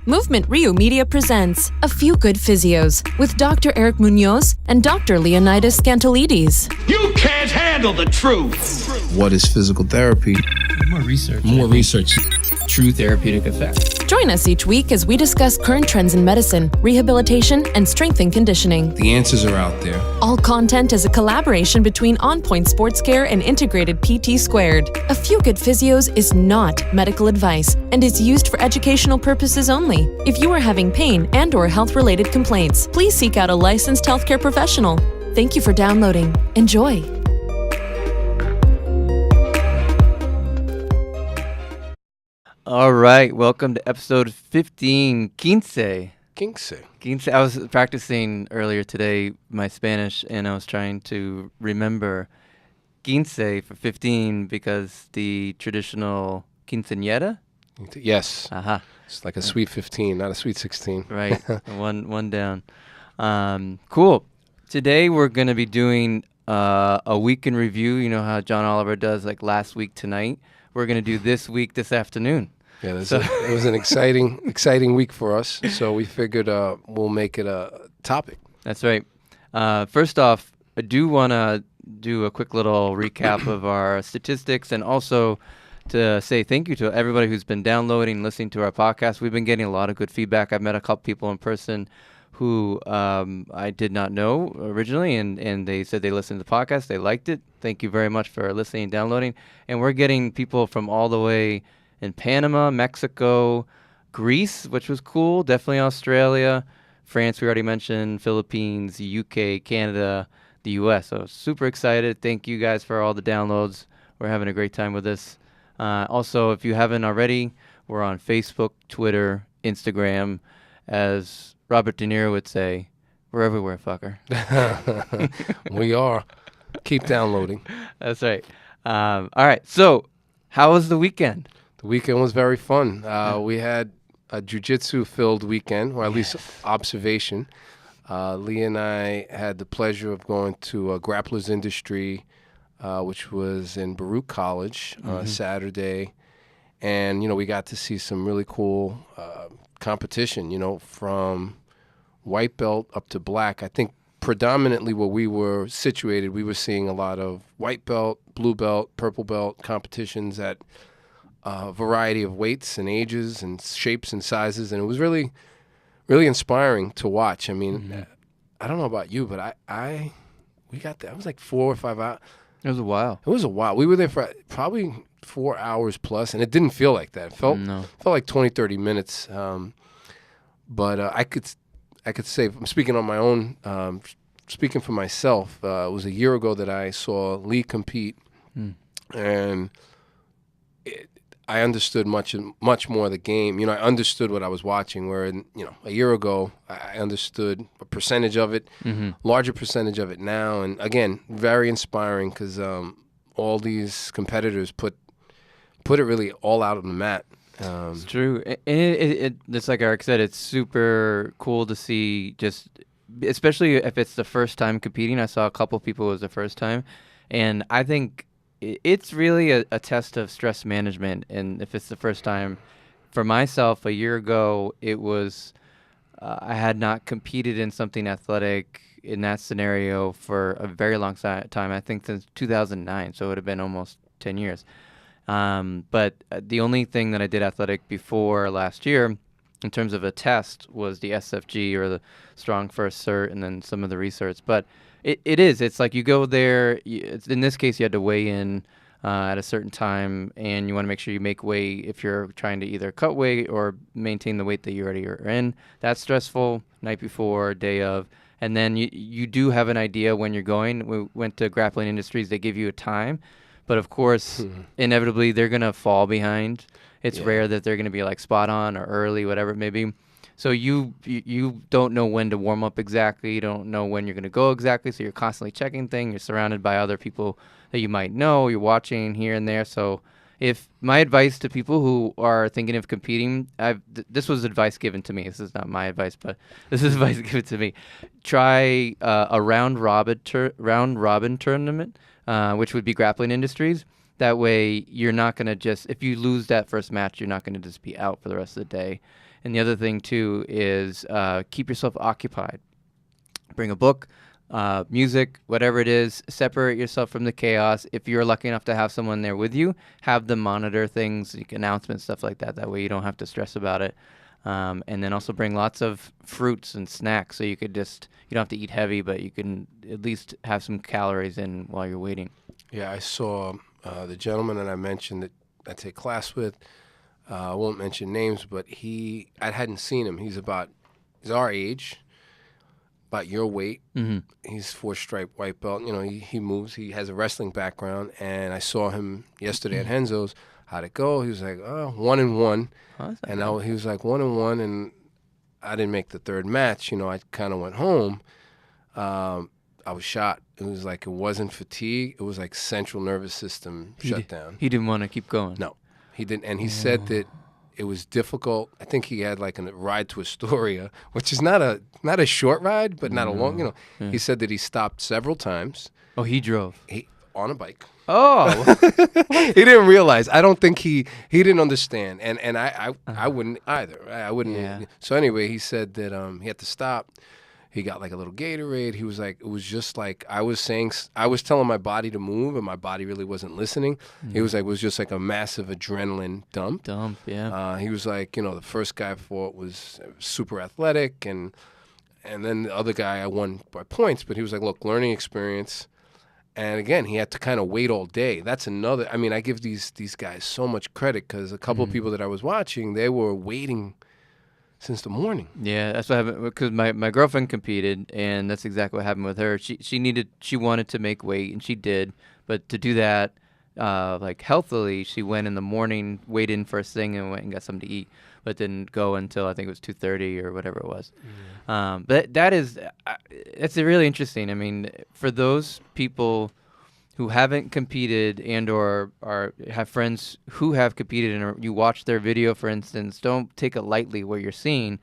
Movement Rio Media presents A Few Good Physios with Dr. Eric Munoz and Dr. Leonidas Scantalides. You can't handle the truth. What is physical therapy? More research. True therapeutic effect. Join us each week as we discuss current trends in medicine, rehabilitation, and strength and conditioning. The answers are out there. All content is a collaboration between On Point Sports Care and Integrated PT Squared. A Few Good Physios is not medical advice and is used for educational purposes only. If you are having pain and/or health-related complaints, please seek out a licensed healthcare professional. Thank you for downloading. Enjoy. All right, welcome to episode 15, Quince. I was practicing earlier today my Spanish, and I was trying to remember quince for 15 because the traditional quinceañera. Yes. Aha. It's like a sweet 15, not a sweet 16. Right. one down. Cool. Today we're going to be doing a week in review. You know how John Oliver does, like last week tonight. We're going to do this week this afternoon. Yeah, it was an exciting week for us. So we figured we'll make it a topic. That's right. First off, I do want to do a quick little recap of our statistics and also to say thank you to everybody who's been downloading, listening to our podcast. We've been getting a lot of good feedback. I've met a couple people in person who I did not know originally, and they said they listened to the podcast. They liked it. Thank you very much for listening and downloading. And we're getting people from all the way in Panama, Mexico, Greece, which was cool, definitely Australia, France, we already mentioned, Philippines, UK, Canada, the US. So super excited. Thank you guys for all the downloads. We're having a great time with this. Also, if you haven't already, we're on Facebook, Twitter, Instagram. As Robert De Niro would say, we're everywhere, fucker. We are. Keep downloading. That's right. All right. So how was the weekend? The weekend was very fun. We had a jiu-jitsu filled weekend, or at least observation. Lee and I had the pleasure of going to a Grappler's Industry, which was in Baruch College Saturday. And, we got to see some really cool competition, from white belt up to black. I think predominantly where we were situated, we were seeing a lot of white belt, blue belt, purple belt competitions at a variety of weights and ages and shapes and sizes, and it was really, really inspiring to watch. I mean, I don't know about you, but we got there. It was like 4 or 5 hours. It was a while. It was a while. We were there for probably 4 hours plus, and it didn't feel like that. It felt like 20, 30 minutes. But I could say, I'm speaking on my own, speaking for myself, it was a year ago that I saw Lee compete, and I understood much more of the game. I understood what I was watching, where, a year ago, I understood a percentage of it, larger percentage of it now. And again, very inspiring because all these competitors put it really all out on the mat. It's true. And it's like Eric said, it's super cool to see, just especially if it's the first time competing. I saw a couple people it was the first time, and I think it's really a test of stress management. And if it's the first time, for myself, a year ago, it was I had not competed in something athletic in that scenario for a very long time. I think since 2009, so it would have been almost 10 years. But the only thing that I did athletic before last year in terms of a test was the SFG, or the Strong First Cert, and then some of the research. But it's like you go there, in this case you had to weigh in at a certain time, and you want to make sure you make weight if you're trying to either cut weight or maintain the weight that you already are in. That's stressful, night before, day of. And then you do have an idea when you're going. We went to Grappling Industries, they give you a time. But of course, inevitably, they're going to fall behind. It's rare that they're going to be like spot on or early, whatever it may be. So you don't know when to warm up exactly. You don't know when you're going to go exactly. So you're constantly checking things. You're surrounded by other people that you might know. You're watching here and there. So if my advice to people who are thinking of competing, this was advice given to me. This is not my advice, but this is advice given to me. Try a round robin tournament, which would be Grappling Industries. That way, you're not going to just, if you lose that first match, you're not going to just be out for the rest of the day. And the other thing, too, is keep yourself occupied. Bring a book, music, whatever it is. Separate yourself from the chaos. If you're lucky enough to have someone there with you, have them monitor things, announcements, stuff like that. That way you don't have to stress about it. And then also bring lots of fruits and snacks so you could just, you don't have to eat heavy, but you can at least have some calories in while you're waiting. Yeah, I saw the gentleman that I mentioned that I take class with. I won't mention names, but I hadn't seen him. He's our age, about your weight. Mm-hmm. He's 4-stripe white belt. You know, he moves. He has a wrestling background, and I saw him yesterday at Henzo's. How'd it go? He was like, 1-1. Oh, and he was like 1-1, and I didn't make the third match. You know, I kind of went home. I was shot. It was like, it wasn't fatigue. It was like central nervous system shut down. He didn't want to keep going. No, he didn't. And he said that it was difficult. I think he had like a ride to Astoria, which is not a short ride, but not a long, you know. Yeah. He said that he stopped several times. Oh, he drove? On a bike. Oh. He didn't realize. I don't think he didn't understand. And I wouldn't either. I wouldn't. Yeah. So anyway, he said that he had to stop. He got like a little Gatorade. He was like, it was just like I was telling my body to move, and my body really wasn't listening. He was like, it was just like a massive adrenaline dump. Yeah. He was like, you know, the first guy I fought was super athletic, and then the other guy I won by points. But he was like, look, learning experience. And again, he had to kind of wait all day. That's another. I mean, I give these guys so much credit because a couple of people that I was watching, they were waiting since the morning. Yeah, that's what happened because my girlfriend competed, and that's exactly what happened with her. She wanted to make weight, and she did, but to do that like healthily, she went in the morning, weighed in first thing, and went and got something to eat, but didn't go until I think it was 2:30 or whatever it was. But that's really interesting. I mean, for those people who haven't competed and or have friends who have competed and you watch their video, for instance, don't take it lightly what you're seeing.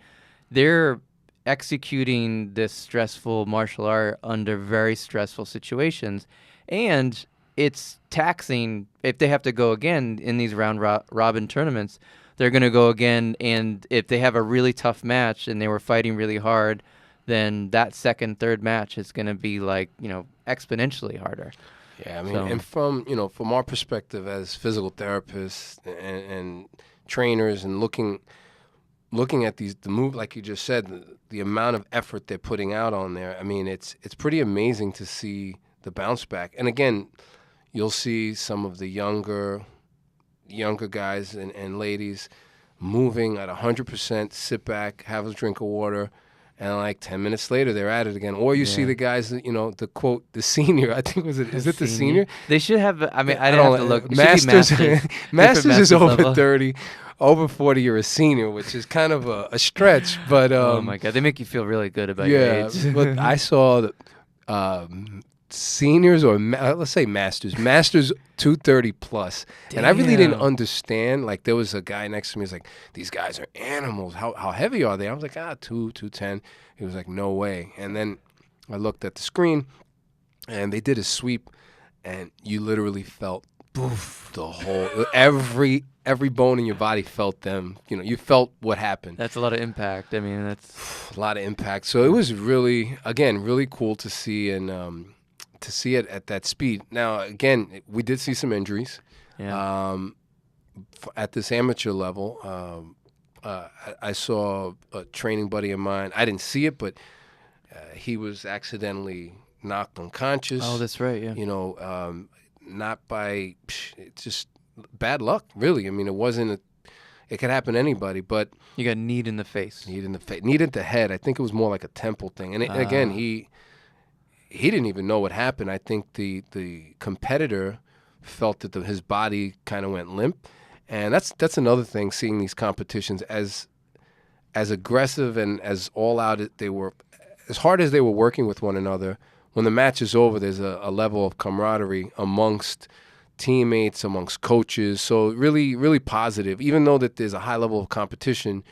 They're executing this stressful martial art under very stressful situations, and it's taxing. If they have to go again in these round robin tournaments, they're going to go again, and if they have a really tough match and they were fighting really hard, then that second, third match is going to be like, you know, exponentially harder. Yeah, I mean, and from our perspective as physical therapists and trainers, and looking at the move, like you just said, the amount of effort they're putting out on there. I mean, it's pretty amazing to see the bounce back. And again, you'll see some of the younger guys and ladies moving at 100%, sit back, have a drink of water, and like 10 minutes later, they're at it again. Or you see the guys, that, you know, the quote, the senior, I think is it the senior? They should have, I mean, I don't have to look. Masters, Masters is over level. 30. Over 40, you're a senior, which is kind of a stretch. But oh my God, they make you feel really good about your age. But I saw seniors, or let's say masters 230 plus. Damn. And I really didn't understand. Like, there was a guy next to me. He's like, these guys are animals. How heavy are they? I was like, 210. He was like, no way. And then I looked at the screen, and they did a sweep, and you literally felt poof, the whole every bone in your body felt them. You know, you felt what happened. That's a lot of impact. I mean, that's a lot of impact. So it was really cool to see, and to see it at that speed. Now, again, we did see some injuries. Yeah. At this amateur level, I saw a training buddy of mine. I didn't see it, but he was accidentally knocked unconscious. Oh, that's right, yeah. You know, not by just bad luck, really. I mean, it could happen to anybody, but you got kneed in the face. Kneed in the head. I think it was more like a temple thing. And again, he didn't even know what happened. I think the competitor felt that his body kind of went limp, and that's another thing. Seeing these competitions as aggressive and as all out they were, as hard as they were working with one another. When the match is over, there's a level of camaraderie amongst teammates, amongst coaches. So really, really positive. Even though that there's a high level of competition,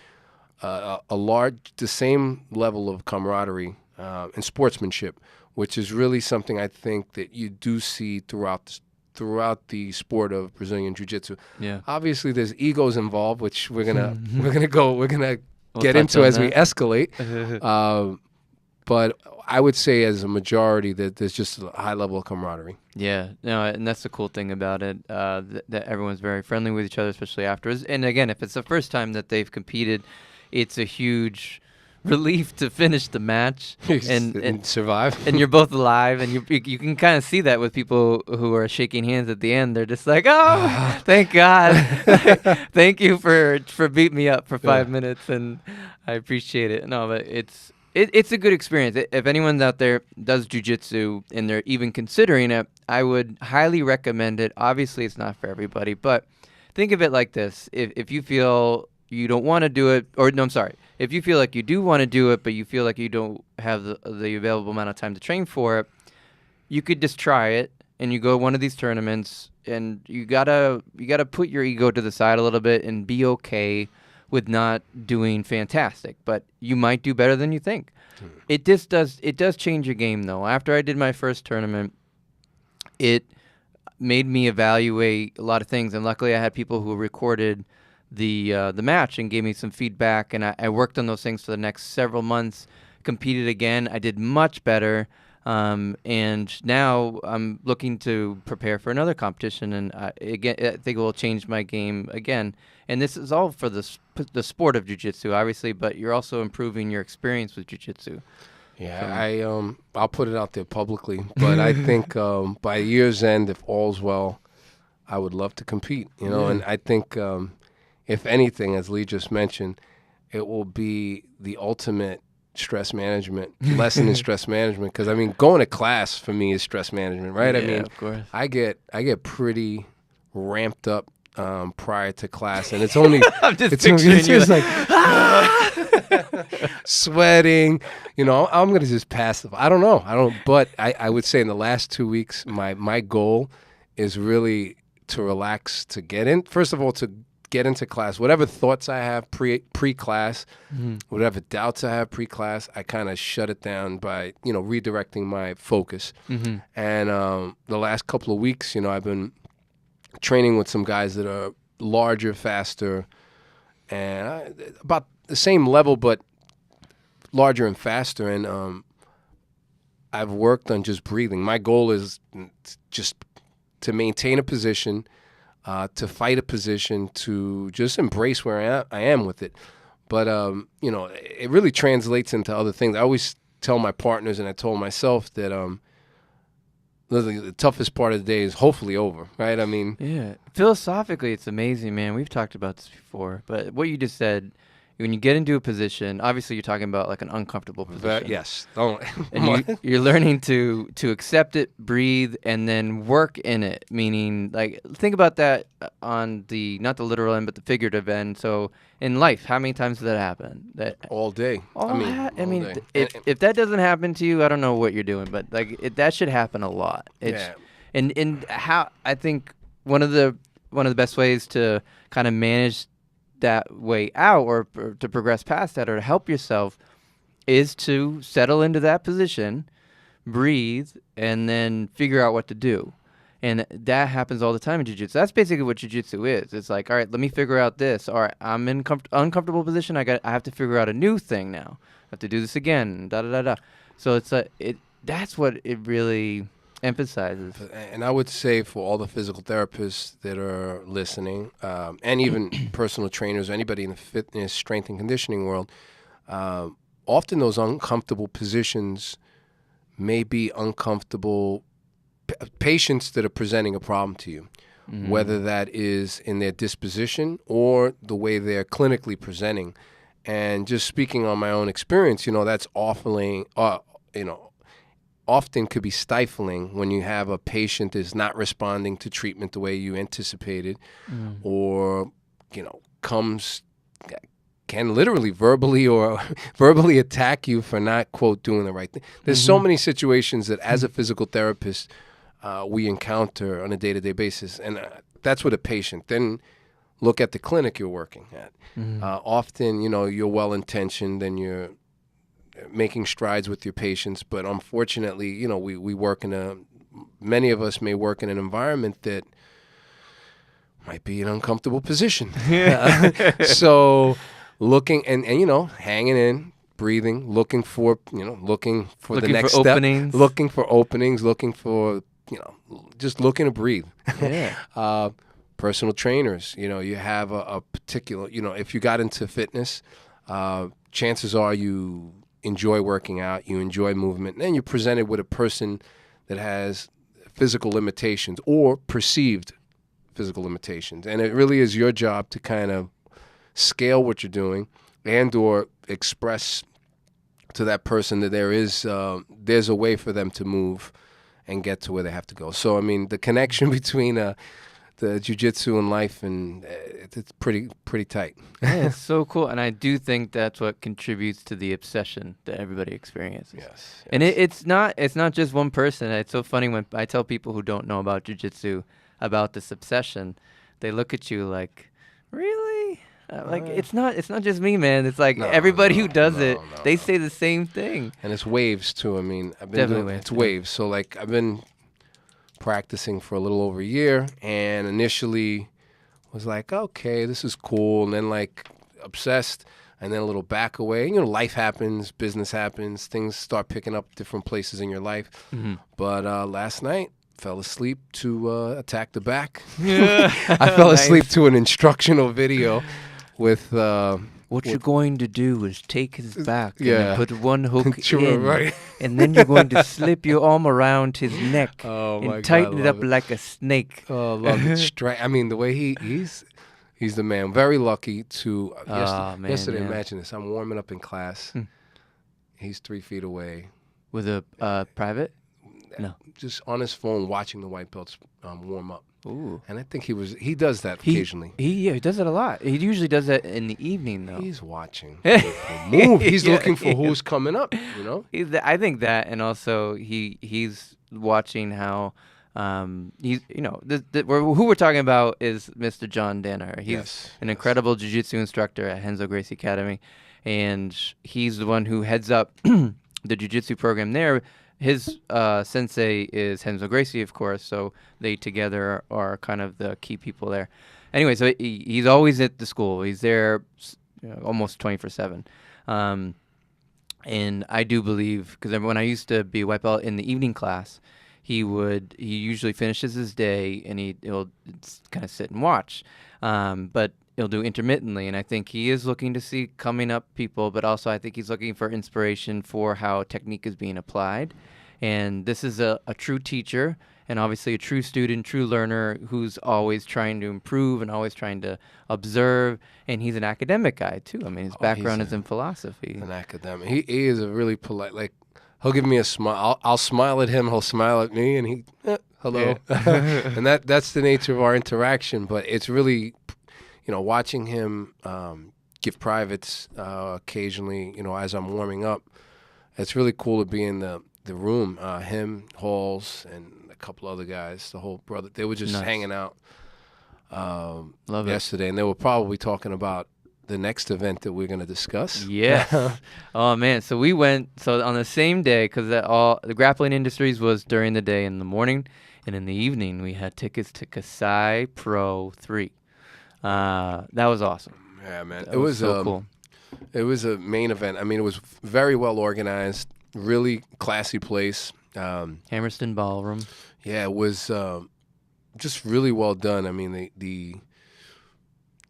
the same level of camaraderie and sportsmanship, which is really something I think that you do see throughout throughout the sport of Brazilian Jiu-Jitsu. Yeah. Obviously, there's egos involved, which we're gonna We'll get touch into on as we that. escalate. But I would say, as a majority, that there's just a high level of camaraderie. Yeah, no, and that's the cool thing about it, that everyone's very friendly with each other, especially afterwards. And again, if it's the first time that they've competed, it's a huge relief to finish the match And survive. and you're both alive, and you can kind of see that with people who are shaking hands at the end. They're just like, oh, thank God, thank you for beating me up for 5 minutes, and I appreciate it. No, but it's a good experience. If anyone out there does jiu-jitsu and they're even considering it, I would highly recommend it. Obviously, it's not for everybody, but think of it like this. If you feel you don't want to do it, or no, I'm sorry. If you feel like you do want to do it, but you feel like you don't have the available amount of time to train for it, you could just try it, and you go to one of these tournaments, and you gotta put your ego to the side a little bit and be okay with not doing fantastic, but you might do better than you think. It does change your game, though. After I did my first tournament, it made me evaluate a lot of things, and luckily I had people who recorded the match and gave me some feedback, and I worked on those things for the next several months, competed again. I did much better, and now I'm looking to prepare for another competition, and again, I think it will change my game again. And this is all for the sport of jiu-jitsu, obviously, but you're also improving your experience with jiu-jitsu. Yeah, I'll put it out there publicly, but I think by year's end, if all's well, I would love to compete. And I think if anything, as Lee just mentioned, it will be the ultimate stress management lesson in stress management. Because going to class for me is stress management, right? Yeah, of course. I get pretty ramped up prior to class, and it's only I'm just it's picturing you just like sweating. I'm gonna just pass the. I don't know. But I would say in the last 2 weeks, my goal is really to relax, to get in. First of all, to get into class. Whatever thoughts I have pre-class, whatever doubts I have pre-class, I kind of shut it down by redirecting my focus. And the last couple of weeks, I've been training with some guys that are larger, faster, and about the same level, but larger and faster. And I've worked on just breathing. My goal is just to maintain a position, to fight a position, to just embrace where I am with it. But, it really translates into other things. I always tell my partners, and I told myself that the toughest part of the day is hopefully over, right? Yeah. Philosophically, it's amazing, man. We've talked about this before, but what you just said, when you get into a position, obviously you're talking about like an uncomfortable position. Yes. And you're learning to accept it, breathe, and then work in it. Meaning, like, think about that on not the literal end, but the figurative end. So in life, how many times does that happen? All day. All day. If that doesn't happen to you, I don't know what you're doing, but that should happen a lot. And how I think one of the best ways to kind of manage that way out, or to progress past that, or to help yourself, is to settle into that position, breathe, and then figure out what to do. And that happens all the time in jiu-jitsu. That's basically what jiu-jitsu is. It's like, all right, let me figure out this. All right, I'm in uncomfortable position. I have to figure out a new thing now. I have to do this again. So it's that's what it really emphasizes. And I would say for all the physical therapists that are listening, and even personal trainers, or anybody in the fitness, strength, and conditioning world, often those uncomfortable positions may be uncomfortable patients that are presenting a problem to you, whether that is in their disposition or the way they're clinically presenting. And just speaking on my own experience, that's often could be stifling when you have a patient that is not responding to treatment the way you anticipated, or can literally verbally attack you for not, quote, doing the right thing. There's so many situations that as a physical therapist we encounter on a day-to-day basis, and that's with a patient. Then look at the clinic you're working at. Often, you're well-intentioned and you're making strides with your patients, but unfortunately, we work in a many of us may work in an environment that might be an uncomfortable position. So looking and hanging in, breathing, looking for the next for step, openings. looking for openings, looking for just looking to breathe. Yeah. Personal trainers, you have a particular, if you got into fitness, chances are you enjoy working out, you enjoy movement, and then you're presented with a person that has physical limitations or perceived physical limitations. And it really is your job to kind of scale what you're doing and or express to that person that there's a way for them to move and get to where they have to go. So, I mean, the connection between the jiu-jitsu and life, and it's pretty tight. Yeah, it's so cool. And I do think that's what contributes to the obsession that everybody experiences. Yes. And it's not just one person. It's so funny when I tell people who don't know about jiu-jitsu about this obsession, they look at you like, really? It's not just me, man. It's like everybody who does it, they say the same thing. And it's waves too. I mean, I've been Definitely it's waves. So like I've been practicing for a little over a year, and initially was like, okay, this is cool, and then like obsessed, and then a little back away. Life happens, business happens, things start picking up different places in your life. Mm-hmm. But last night, fell asleep to attack the back. I fell asleep to an instructional video with what you're going to do is take his back Yeah. and put one hook True, in, right. and then you're going to slip your arm around his neck Oh, my and tighten God, it up love it. like a snake. Oh, love it. I mean, the way he's the man. Very lucky to yesterday. Yeah. Imagine this. I'm warming up in class. He's 3 feet away. With a private? No. Just on his phone watching the white belts warm up. Ooh. And I think he does that occasionally. He does it a lot. He usually does that in the evening, though. He's watching people move. He's looking for who's coming up, I think that, and also he's watching how who we're talking about is Mr. John Danaher. He's an incredible jiu-jitsu instructor at Renzo Gracie Academy, and he's the one who heads up the jiu-jitsu program there. His sensei is Renzo Gracie, of course, so they together are kind of the key people there. Anyway, so he's always at the school. He's there almost 24/7. And I do believe, because when I used to be a white belt in the evening class, he usually finishes his day and he'll kind of sit and watch. But he'll do intermittently, and I think he is looking to see coming up people, but also I think he's looking for inspiration for how technique is being applied. And this is a true teacher, and obviously a true student, true learner, who's always trying to improve and always trying to observe. And he's an academic guy too. I mean, his background is in philosophy. An academic. He is a really polite. Like, he'll give me a smile. I'll smile at him. He'll smile at me, and hello. Yeah. And that's the nature of our interaction. But it's really, watching him give privates occasionally, as I'm warming up. It's really cool to be in the room. Him, Halls, and a couple other guys, the whole brother. They were just hanging out yesterday, and they were probably talking about the next event that we're going to discuss. Yeah. Oh, man. So we went, on the same day, because the Grappling Industries was during the day in the morning, and in the evening we had tickets to Kasai Pro 3. That was awesome. Yeah, man. It was so cool. It was a main event. I mean, it was very well organized, really classy place. Hammerston Ballroom. Yeah, it was just really well done. I mean, the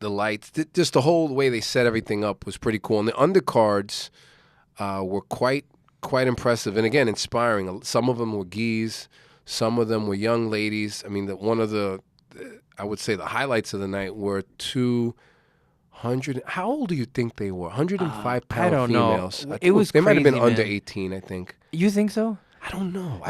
lights, just the whole way they set everything up was pretty cool. And the undercards were quite impressive and, again, inspiring. Some of them were gis. Some of them were young ladies. I mean, I would say the highlights of the night were 200. How old do you think they were? 105-pound I don't females. know. It was they might have been crazy, under man. 18, I think. You think so? I don't know.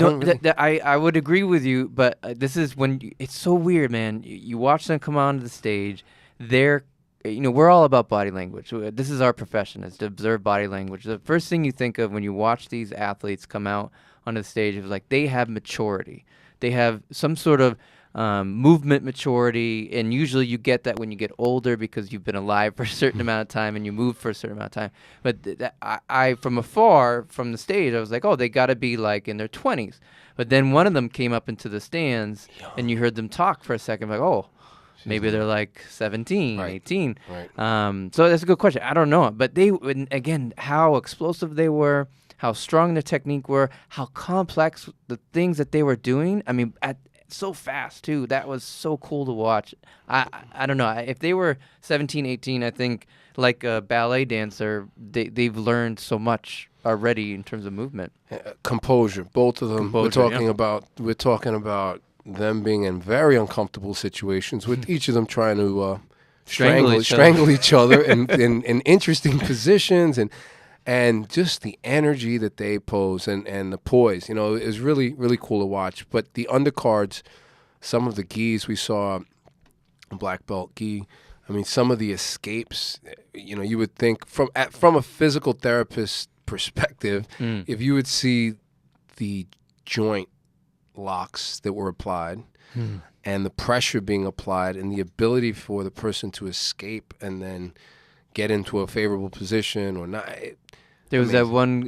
I would agree with you, but this is when it's so weird, man. You watch them come onto the stage. They're, we're all about body language. This is our profession, is to observe body language. The first thing you think of when you watch these athletes come out onto the stage is like they have maturity. They have some sort of movement maturity, and usually you get that when you get older because you've been alive for a certain amount of time and you move for a certain amount of time. But I from afar, from the stage, I was like, oh, they got to be like in their 20s. But then one of them came up into the stands, and you heard them talk for a second, like, oh, maybe they're like 17, 18. Right. So that's a good question. I don't know. But again, how explosive they were, how strong their technique were, how complex the things that they were doing. I mean, so fast, too. That was so cool to watch. I don't know. If they were 17, 18, I think like a ballet dancer, they've learned so much already in terms of movement. Composure, both of them. Composure, We're talking about them being in very uncomfortable situations with each of them trying to strangle each other in interesting positions and just the energy that they pose and the poise. You know, is really, really cool to watch. But the undercards, some of the gis we saw, black belt gi, I mean, some of the escapes, you know, you would think from a physical therapist perspective, if you would see the joint locks that were applied and the pressure being applied and the ability for the person to escape and then get into a favorable position or not. There was that one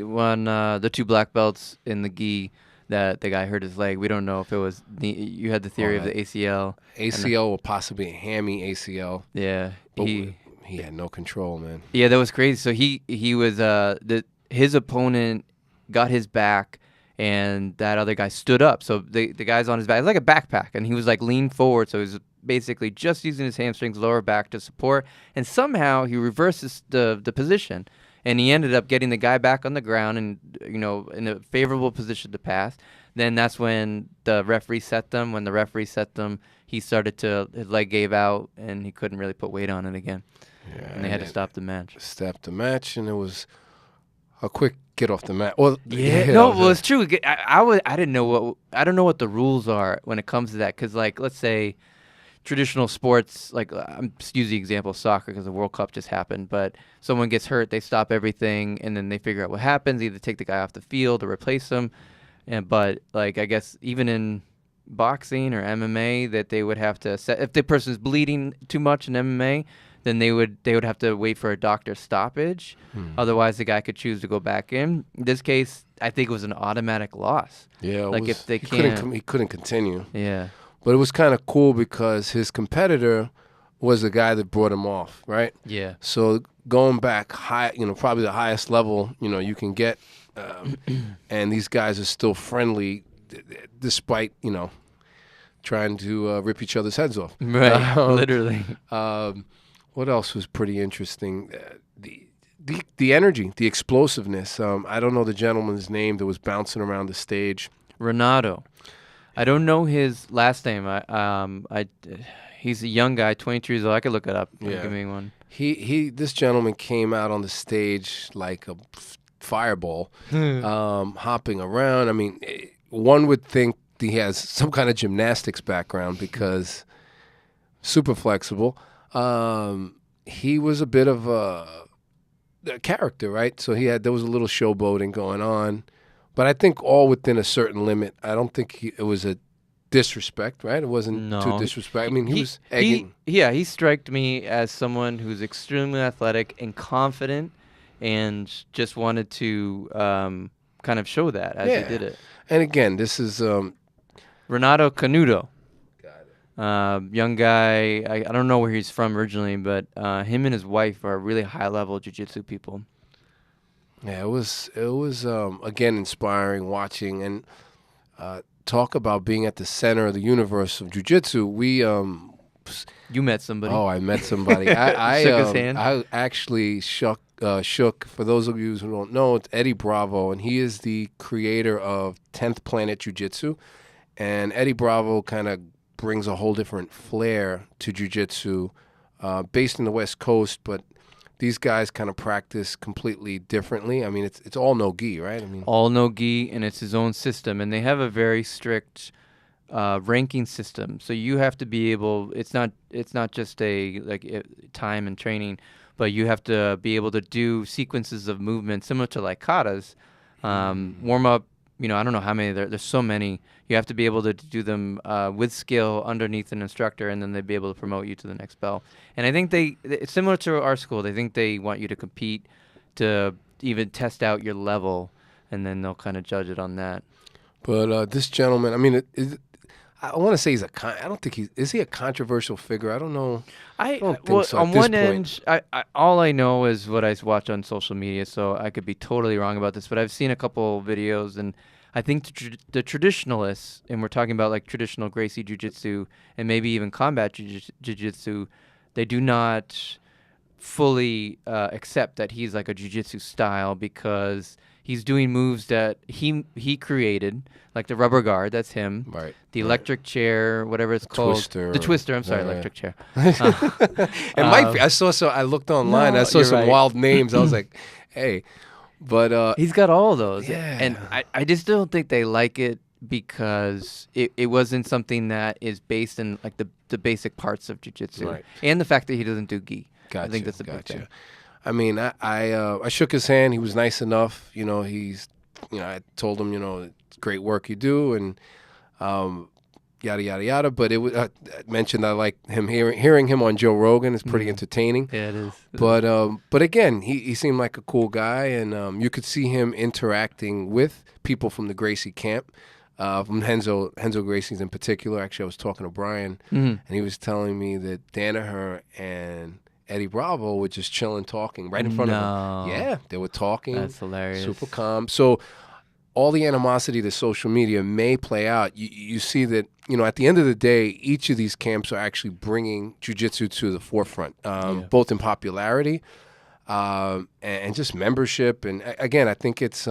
the two black belts in the gi that the guy hurt his leg. We don't know if it was you had the theory of the ACL. ACL or possibly a hammy ACL. Yeah. But he had no control, man. Yeah, that was crazy. So he was his opponent got his back, and that other guy stood up. So the guy's on his back. It's like a backpack, and he was like leaned forward. So he was basically just using his hamstrings, lower back to support. And somehow he reverses the position, and he ended up getting the guy back on the ground and, you know, in a favorable position to pass. Then that's when the referee set them. When the referee set them, his leg gave out, and he couldn't really put weight on it again. Yeah, and they had to stop the match. Stop the match, and it was a quick get off the mat. Well, it's true. I don't know what the rules are when it comes to that, because like, let's say traditional sports, like I'm just using the example of soccer because the World Cup just happened, but someone gets hurt, they stop everything, and then they figure out what happens, either take the guy off the field or replace him. But like, I guess even in boxing or MMA, that they would have to set, if the person's bleeding too much in MMA, then they would have to wait for a doctor's stoppage. Otherwise, the guy could choose to go back in. In this case, I think it was an automatic loss. Yeah, like if they he couldn't continue. Yeah, but it was kind of cool because his competitor was the guy that brought him off, right? Yeah. So going back high, you know, probably the highest level, you know, you can get, and these guys are still friendly, despite, you know, trying to rip each other's heads off. Right, literally. What else was pretty interesting? The energy, the explosiveness. I don't know the gentleman's name that was bouncing around the stage. Renato. I don't know his last name. He's a young guy, 22 years old. I could look it up. Yeah. Give me one. This gentleman came out on the stage like a fireball, hopping around. I mean, one would think he has some kind of gymnastics background because super flexible. He was a bit of a character, right? So there was a little showboating going on, but I think all within a certain limit. I don't think it was a disrespect, right? It wasn't too disrespect. I mean, he was egging. He striked me as someone who's extremely athletic and confident, and just wanted to kind of show that as he did it. And again, this is Renato Canuto. Young guy. I don't know where he's from originally, but him and his wife are really high-level jiu-jitsu people. Yeah, it was again inspiring watching and talk about being at the center of the universe of jiu-jitsu. You met somebody. Oh, I met somebody. I shook his hand. I actually shook. For those of you who don't know, it's Eddie Bravo, and he is the creator of 10th Planet Jiu-Jitsu. And Eddie Bravo kind of brings a whole different flair to jiu-jitsu, based in the West Coast, but these guys kind of practice completely differently. I mean, it's all no gi, right? I mean, all no gi, and it's his own system, and they have a very strict ranking system. So you have to be able. It's not just time and training, but you have to be able to do sequences of movement similar to like katas, warm up, I don't know how many there's so many. You have to be able to do them with skill underneath an instructor, and then they'd be able to promote you to the next belt. And I think it's similar to our school. They think they want you to compete, to even test out your level, and then they'll kind of judge it on that. But this gentleman, I mean, I want to say I don't think is he a controversial figure? I don't know. I don't think so. On one end, all I know is what I watch on social media, so I could be totally wrong about this, but I've seen a couple videos, and I think the traditionalists, and we're talking about like traditional Gracie Jiu-Jitsu and maybe even combat Jiu-Jitsu, they do not fully accept that he's like a Jiu-Jitsu style, because he's doing moves that he created, like the rubber guard, that's him. Right. The electric chair, whatever it's called. Twister. The twister, I'm sorry, electric chair. It might be. I looked online. No, I saw some right. wild names. I was like, hey. But he's got all those. yeah. And I just don't think they like it, because it wasn't something that is based in like the basic parts of jiu-jitsu. Right. And the fact that he doesn't do gi. Gotcha, I think that's a big thing. I mean, I shook his hand. He was nice enough. I told him, it's great work you do, and yada yada yada. But it was I mentioned I like him hearing him on Joe Rogan is pretty entertaining. Yeah, it is. But again, he seemed like a cool guy, and you could see him interacting with people from the Gracie camp. From Henzo Gracie's in particular. Actually, I was talking to Brian, and he was telling me that Danaher and Eddie Bravo were just chilling, talking right in front of him. Yeah, they were talking. That's hilarious. Super calm. So all the animosity that social media may play out, you see that, at the end of the day, each of these camps are actually bringing jiu-jitsu to the forefront, both in popularity and just membership. And again, I think it's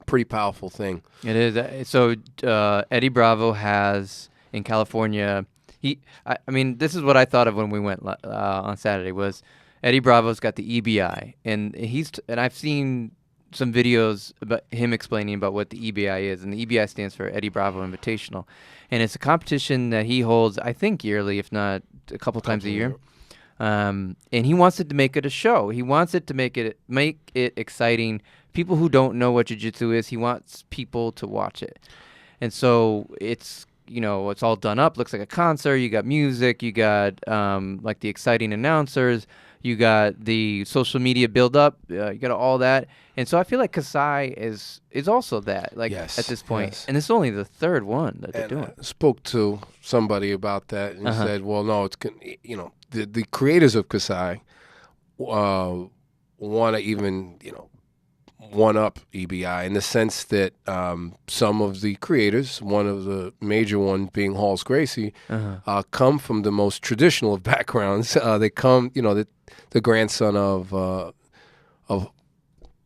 pretty powerful thing. It is. So Eddie Bravo has in California. I mean, this is what I thought of when we went on Saturday. Was Eddie Bravo's got the EBI, and I've seen some videos about him explaining about what the EBI is, and the EBI stands for Eddie Bravo Invitational, and it's a competition that he holds, I think, yearly, if not a couple times a year. And he wants it to make it a show. He wants it to make it exciting. People who don't know what jiu-jitsu is, he wants people to watch it. And so it's all done up, looks like a concert. You got music, you got like the exciting announcers, you got the social media build up, you got all that. And so I feel like Kasai is also that, like, at this point. Yes. And it's only the third one that they're doing. I spoke to somebody about that, and he said, well, no, it's, the creators of Kasai want to even, one up EBI in the sense that some of the creators, one of the major one being Halls Gracie, come from the most traditional of backgrounds. They come, the grandson of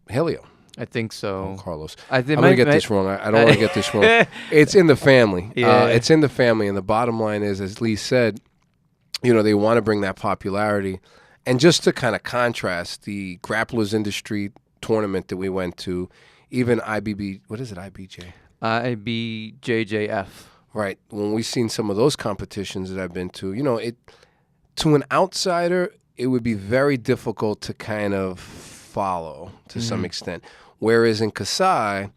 Helio. I think so. Oh, Carlos. I'm going to get this wrong. I don't want to get this wrong. It's in the family. Yeah. It's in the family, and the bottom line is, as Lee said, they want to bring that popularity. And just to kind of contrast the grapplers industry tournament that we went to, even IBB, what is it, IBJ? IBJJF. Right. When we've seen some of those competitions that I've been to, to an outsider, it would be very difficult to kind of follow to some extent. Whereas in Kasai,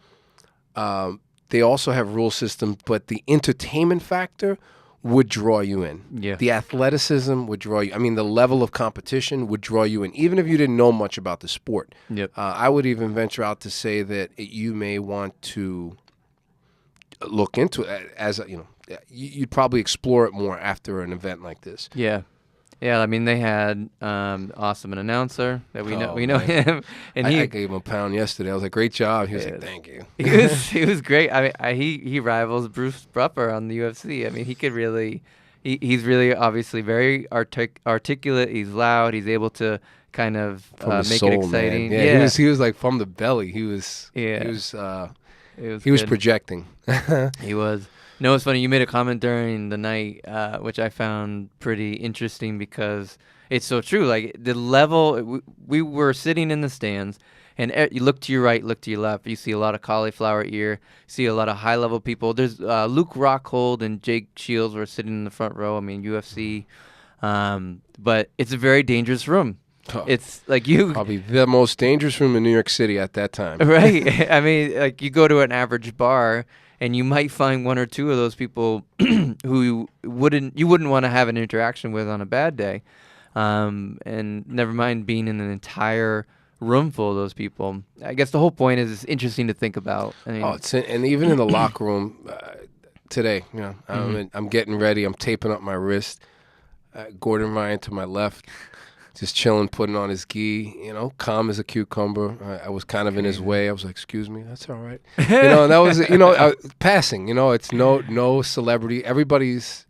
they also have rule systems, but the entertainment factor would draw you in. Yeah. The athleticism would draw you. I mean, the level of competition would draw you in, even if you didn't know much about the sport. Yep. I would even venture out to say that you may want to look into it as you'd probably explore it more after an event like this. Yeah. Yeah, I mean, they had awesome an announcer that we know him, and I gave him a pound yesterday. I was like, "Great job." He was like, "Thank you." He was great. I mean, he rivals Bruce Buffer on the UFC. I mean, he could really, he's really obviously very articulate. He's loud. He's able to kind of make it exciting. Man. Yeah, he was like from the belly. He was projecting. He was. No, it's funny. You made a comment during the night, which I found pretty interesting because it's so true. Like the level, we were sitting in the stands, and you look to your right, look to your left. You see a lot of cauliflower ear. You see a lot of high-level people. There's Luke Rockhold and Jake Shields were sitting in the front row. I mean, UFC. But it's a very dangerous room. It's like you Probably the most dangerous room in New York City at that time. right. I mean, like you go to an average bar and you might find one or two of those people who you wouldn't want to have an interaction with on a bad day. And never mind being in an entire room full of those people. I guess the whole point is it's interesting to think about. I mean, And even in the locker room today, I'm getting ready. I'm taping up my wrist. Gordon Ryan to my left, just chilling, putting on his gi, calm as a cucumber. I was kind of in his way. I was like, excuse me, that's all right. And that was, passing. It's no celebrity. Everybody's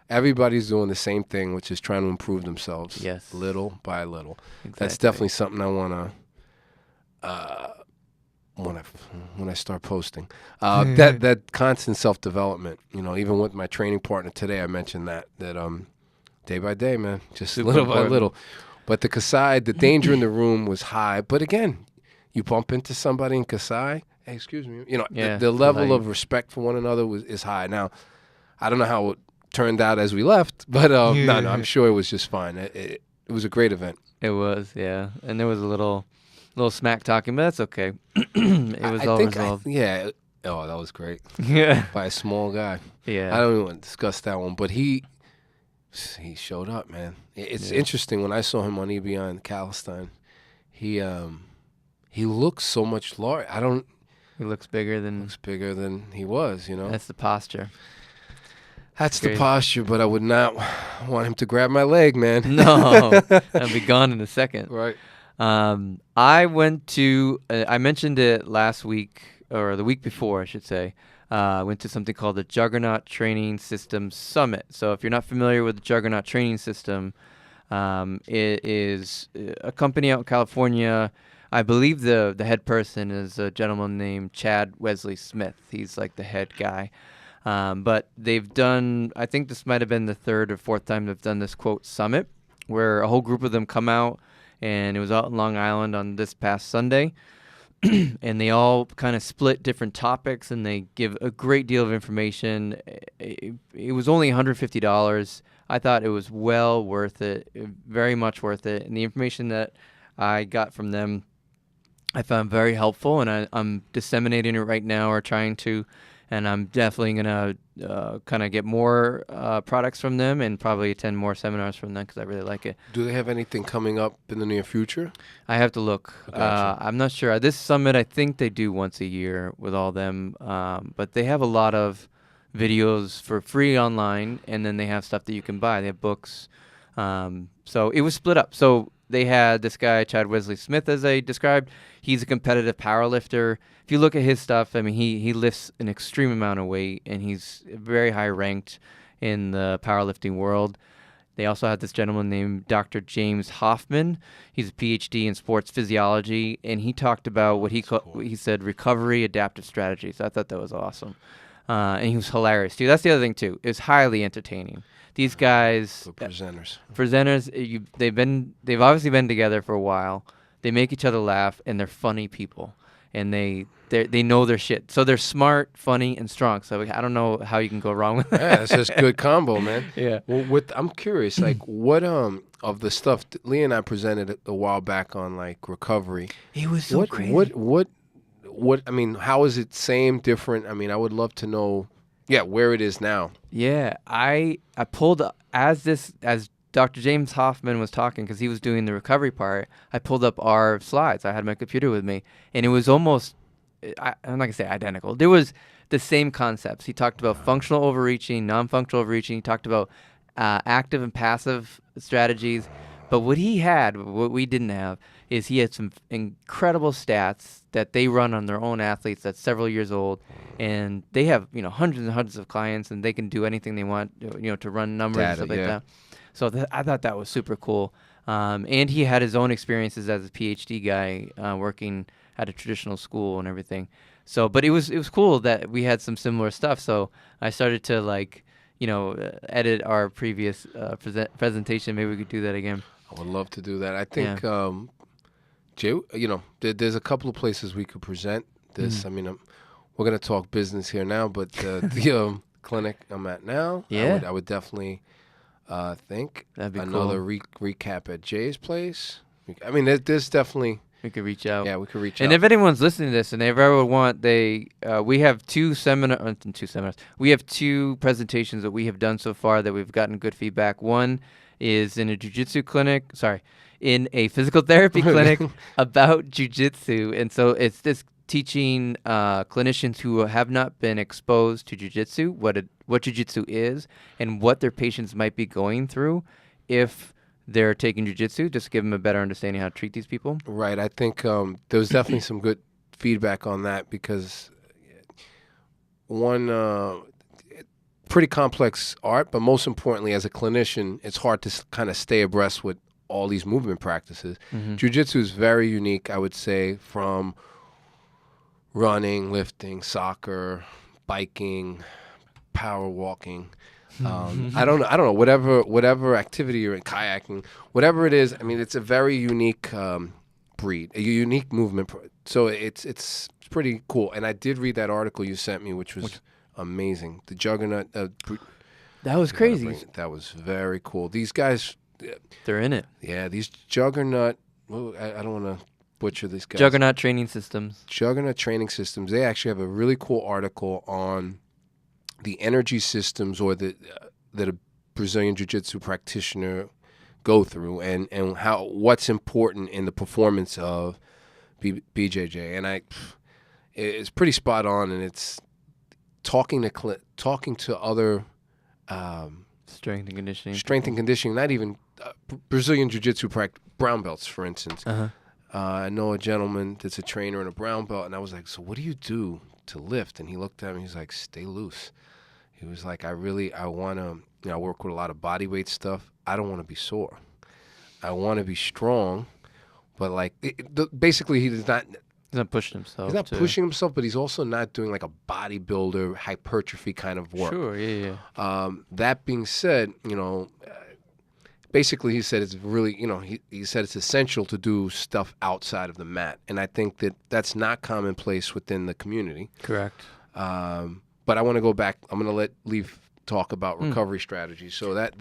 doing the same thing, which is trying to improve themselves, yes, little by little. Exactly. That's definitely something I want to, when I start posting. That constant self-development, even with my training partner today, I mentioned that day by day, man, just Super little by important. little. But the Kasai, the danger in the room was high. But again, you bump into somebody in Kasai, hey, excuse me, the level of respect for one another is high. Now, I don't know how it turned out as we left, but no, I'm sure it was just fine. It was a great event. It was, yeah, and there was a little smack talking, but that's okay. It was all resolved. Oh, that was great. Yeah, By a small guy. yeah. I don't even want to discuss that one, but he showed up, man. It's interesting when I saw him on EBI in Palestine. He looks so much larger. He looks bigger than He was, That's the posture. That's the posture, but I would not want him to grab my leg, man. No, I'll be gone in a second. Right. I went to. I mentioned it last week or the week before, I should say. I went to something called the Juggernaut Training System Summit. So if you're not familiar with the Juggernaut Training System, it is a company out in California. I believe the head person is a gentleman named Chad Wesley Smith. He's like the head guy. But they've done, I think this might have been the third or fourth time they've done this, quote, summit, where a whole group of them come out, and it was out in Long Island on this past Sunday. And they all kind of split different topics, and they give a great deal of information. It was only $150. I thought it was well worth it, very much worth it. And the information that I got from them, I found very helpful, and I'm disseminating it right now, or trying to. And I'm definitely going to kind of get more products from them and probably attend more seminars from them because I really like it. Do they have anything coming up in the near future? I have to look. Gotcha. I'm not sure. This summit, I think they do once a year with all them. But they have a lot of videos for free online, and then they have stuff that you can buy. They have books. So it was split up. So they had this guy, Chad Wesley Smith, as I described. He's a competitive powerlifter. If you look at his stuff, I mean, he lifts an extreme amount of weight, and he's very high ranked in the powerlifting world. They also had this gentleman named Dr. James Hoffman. He's a PhD in sports physiology, and he talked about what he said recovery adaptive strategies. So I thought that was awesome. And he was hilarious, too. That's the other thing, too. It's highly entertaining. These guys, The presenters. they've obviously been together for a while. They make each other laugh, and they're funny people, and they know their shit. So they're smart, funny, and strong. So I don't know how you can go wrong with that. Yeah, that's just good combo, man. Yeah. Well, I'm curious, like, what of the stuff Lee and I presented a while back on, like, recovery. It was so crazy. What? I mean, how is it same, different? I mean, I would love to know. Yeah, where it is now. Yeah, I pulled up, as Dr. James Hoffman was talking, because he was doing the recovery part, I pulled up our slides. I had my computer with me, and it was almost, I'm not going to say identical. There was the same concepts. He talked about functional overreaching, non-functional overreaching. He talked about active and passive strategies. But what we didn't have, is he had some incredible stats that they run on their own athletes that's several years old, and they have hundreds and hundreds of clients, and they can do anything they want to run numbers and stuff like that. So I thought that was super cool. And he had his own experiences as a PhD guy working at a traditional school and everything. So, but it was cool that we had some similar stuff. So I started to edit our previous presentation. Maybe we could do that again. I would love to do that. I think, Jay, there's a couple of places we could present this. I mean, we're going to talk business here now, but the clinic I'm at now, Yeah. I would definitely think That'd be another cool. recap at Jay's place. I mean, there's definitely. We could reach out. Yeah, we could reach out. And if anyone's listening to this and they ever want, we have two seminars. We have two presentations that we have done so far that we've gotten good feedback. One is in a jiu-jitsu clinic. In a physical therapy clinic about jiu-jitsu, and so it's this teaching clinicians who have not been exposed to jiu-jitsu what jiu-jitsu is and what their patients might be going through if they're taking jiu-jitsu, just to give them a better understanding how to treat these people. Right. I think there was definitely some good feedback on that because one pretty complex art, but most importantly, as a clinician, it's hard to kind of stay abreast with all these movement practices. Mm-hmm. Jiu-jitsu is very unique, I would say, from running, lifting, soccer, biking, power walking. I don't know, whatever activity you're in, kayaking, whatever it is. I mean, it's a very unique breed, a unique movement. So it's pretty cool. And I did read that article you sent me, which was amazing. The Juggernaut. That was crazy. That was very cool. These guys. They're in it. Yeah, these Juggernaut. Well, I don't want to butcher these guys. Juggernaut Training Systems. Juggernaut Training Systems. They actually have a really cool article on the energy systems that a Brazilian Jiu-Jitsu practitioner go through and what's important in the performance of BJJ. And it's pretty spot on, and it's talking to other strength and conditioning. Not even Brazilian Jiu-Jitsu brown belts, for instance. Uh-huh. I know a gentleman that's a trainer in a brown belt, and I was like, so what do you do to lift? And he looked at me, he's like, stay loose. He was like, I want to, I work with a lot of body weight stuff. I don't want to be sore. I want to be strong, but basically he's not pushing himself. He's not pushing himself, but he's also not doing like a bodybuilder hypertrophy kind of work. Sure, yeah. That being said, basically he said it's really, he said it's essential to do stuff outside of the mat. And I think that's not commonplace within the community. Correct. But I want to go back. I'm going to let Leaf talk about recovery strategies. So that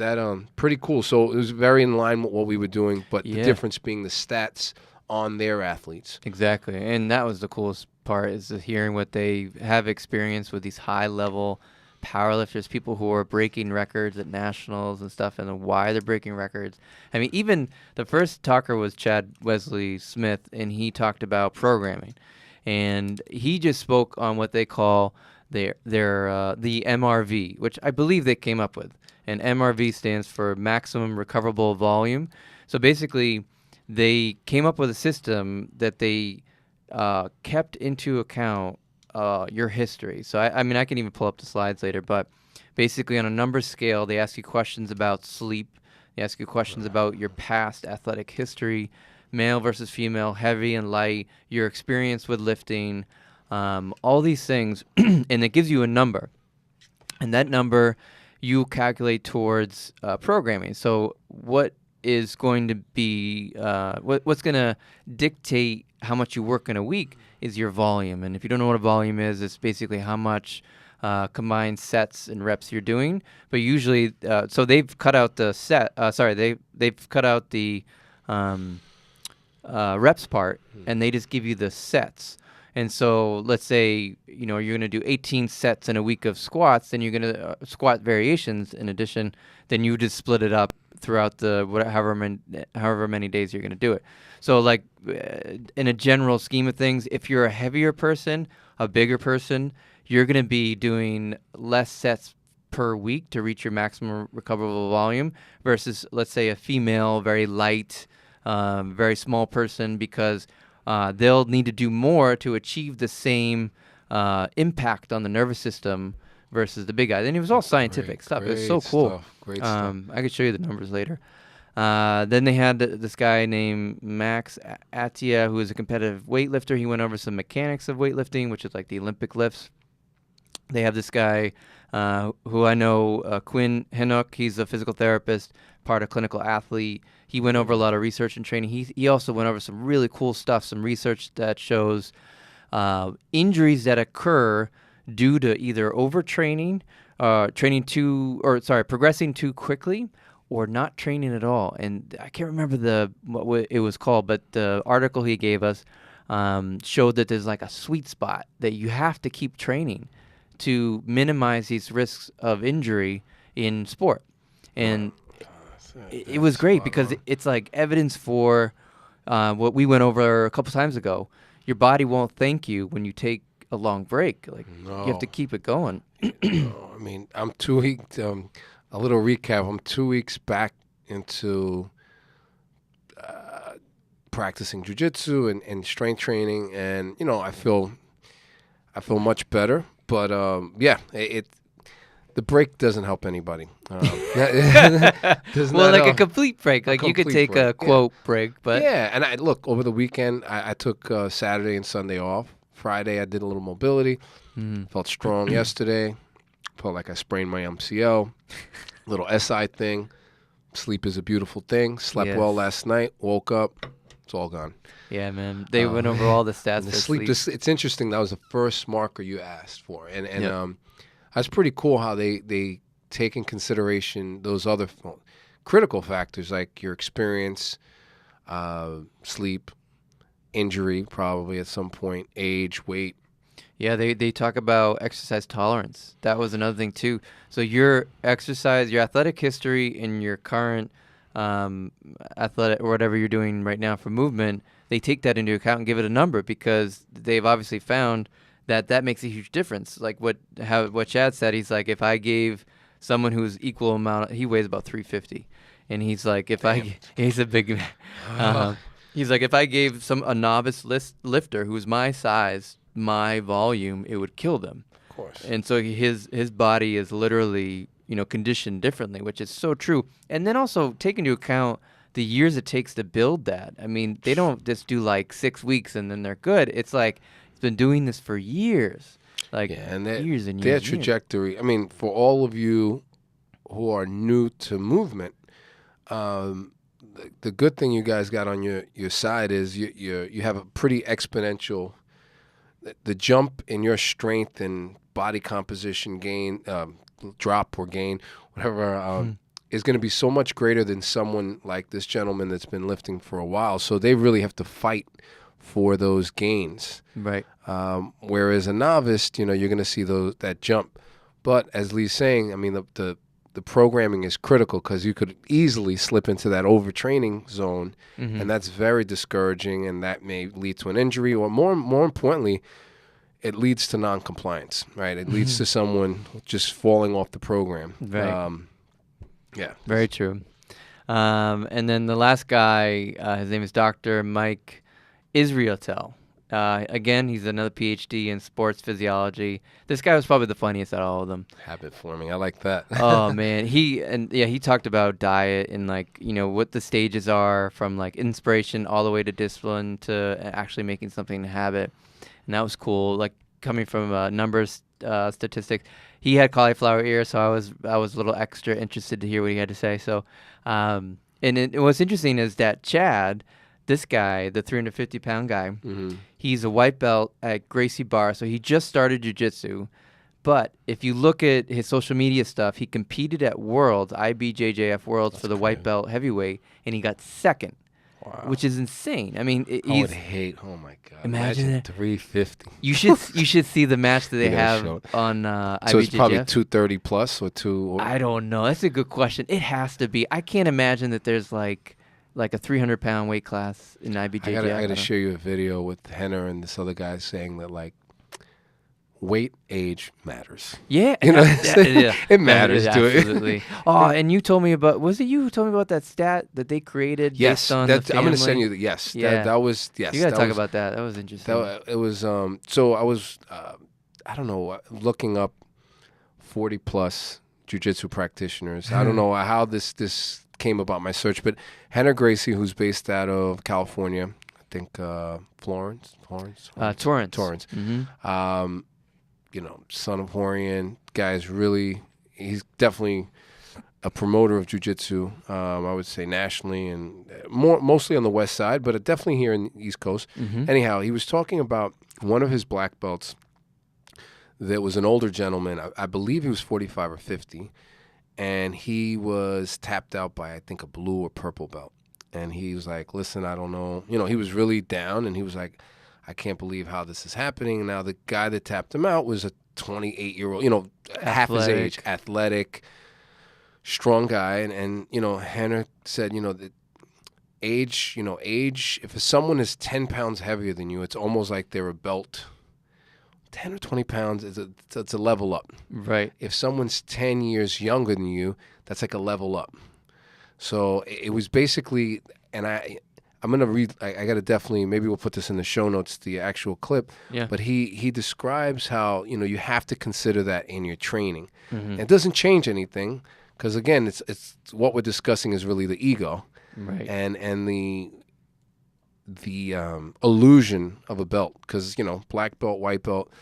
pretty cool. So it was very in line with what we were doing, but the difference being the stats on their athletes. Exactly. And that was the coolest part, is hearing what they have experienced with these high-level powerlifters, people who are breaking records at nationals and stuff, and why they're breaking records. I mean, even the first talker was Chad Wesley Smith, and he talked about programming. And he just spoke on what they call the MRV, which I believe they came up with. And MRV stands for maximum recoverable volume. So basically, they came up with a system that they kept into account your history. So I mean, I can even pull up the slides later, but basically on a number scale, they ask you questions about sleep. They ask you questions about your past athletic history, male versus female, heavy and light, your experience with lifting, all these things, and it gives you a number. And that number you calculate towards programming. So what is going to be, what's going to dictate how much you work in a week is your volume. And if you don't know what a volume is, it's basically how much combined sets and reps you're doing. But usually, so they've cut out the they've cut out the reps part, and they just give you the sets. And so let's say, you're going to do 18 sets in a week of squats, then you're going to squat variations in addition, then you just split it up throughout the however many days you're going to do it. So in a general scheme of things, if you're a heavier person, a bigger person, you're going to be doing less sets per week to reach your maximum recoverable volume versus, let's say, a female, very light, very small person, because they'll need to do more to achieve the same impact on the nervous system versus the big guy. And it was all scientific stuff. It was so cool. Great stuff. I could show you the numbers later. Then they had this guy named Max Atia, who is a competitive weightlifter. He went over some mechanics of weightlifting, which is like the Olympic lifts. They have this guy who I know, Quinn Hinnock. He's a physical therapist, part of Clinical Athlete. He went over a lot of research and training. He also went over some really cool stuff, some research that shows injuries that occur due to either overtraining, progressing too quickly, or not training at all. And I can't remember what it was called, but the article he gave us showed that there's like a sweet spot that you have to keep training to minimize these risks of injury in sport. And it was great because it's like evidence for what we went over a couple times ago. Your body won't thank you when you take a long break. Like you have to keep it going. No, I mean, I'm 2 weeks. A little recap. I'm 2 weeks back into practicing jiu-jitsu and strength training, and I feel much better. But the break doesn't help anybody. A complete break. Like you could take a quote break, but and look, over the weekend I took Saturday and Sunday off. Friday I did a little mobility. Felt strong yesterday. Felt like I sprained my MCL. Little SI thing. Sleep is a beautiful thing. Slept well last night. Woke up. It's all gone. Yeah, man. They went over all the stats for sleep. It's interesting. That was the first marker you asked for, and that's pretty cool how they take in consideration those other critical factors like your experience, sleep, injury probably at some point, age, weight. Yeah, they talk about exercise tolerance. That was another thing too. So your athletic history, and your current athletic or whatever you're doing right now for movement, they take that into account and give it a number because they've obviously found that makes a huge difference. Like what Chad said, he's like, if I gave someone who's equal amount, he weighs about 350, and he's like, he's a big man. He's like, if I gave a novice lifter who's my size, my volume, it would kill them. Of course. And so his body is literally conditioned differently, which is so true. And then also take into account the years it takes to build that. I mean, they don't just do like 6 weeks and then they're good. It's like it's been doing this for years, like years and years. Their trajectory. I mean, for all of you who are new to movement, the good thing you guys got on your side is you have a pretty exponential. The jump in your strength and body composition gain, drop or gain, whatever, is going to be so much greater than someone like this gentleman that's been lifting for a while. So they really have to fight for those gains. Right. Whereas a novice, you're going to see that jump. But as Lee's saying, I mean, the programming is critical because you could easily slip into that overtraining zone, and that's very discouraging, and that may lead to an injury, or more importantly, it leads to non-compliance, right? It leads to someone just falling off the program. Right. Yeah. Very true. And then the last guy, his name is Dr. Mike Israetel. Again, he's another PhD in sports physiology. This guy was probably the funniest out of all of them. Habit forming. I like that. Oh man, he talked about diet and what the stages are from like inspiration all the way to discipline to actually making something a habit, and that was cool. Like coming from numbers, statistics. He had cauliflower ear, so I was a little extra interested to hear what he had to say. So, and what's interesting is that Chad, this guy, the 350-pound guy, he's a white belt at Gracie Barra, so he just started jiu-jitsu. But if you look at his social media stuff, he competed at Worlds, IBJJF Worlds for the white belt heavyweight, and he got second, which is insane. I mean, I would hate. Oh my God! Imagine it. 350. You should see the match that they have on IBJJF. So it's probably 230 plus or two. I don't know. That's a good question. It has to be. I can't imagine that there's like a 300-pound weight class in IBJJF. I got to show you a video with Henner and this other guy saying that like weight, age matters. Yeah, it matters to it. Absolutely. Oh, and you told me about. Was it you who told me about that stat that they created? Yes, based on the family? I'm going to send you. Yes, yeah. that was yes. You got to talk about that. That was interesting. It was. So I was. I don't know. Looking up 40 plus jiu-jitsu practitioners. I don't know how this came about my search, but Henner Gracie, who's based out of California, I think Torrance. Mm-hmm. Son of Horian, he's definitely a promoter of jiu-jitsu, I would say nationally and mostly on the west side, but definitely here in the East Coast. Anyhow, he was talking about one of his black belts that was an older gentleman. I believe he was 45 or 50, and he was tapped out by, I think, a blue or purple belt. And he was like, listen, I don't know. You know, he was really down, and he was like, I can't believe how this is happening. Now, the guy that tapped him out was a 28-year-old, you know, half his age, athletic, strong guy. And you know, Henner said, you know, that age, if someone is 10 pounds heavier than you, it's almost like they're a belt. 10 or 20 pounds, it's a level up. Right. If someone's 10 years younger than you, that's like a level up. So it was basically, and I'm going to read, I got to definitely, maybe we'll put this in the show notes, the actual clip. Yeah. But he describes how, you know, you have to consider that in your training. And it doesn't change anything because, again, it's what we're discussing is really the ego. Right. And the illusion of a belt, because, you know, black belt, white belt,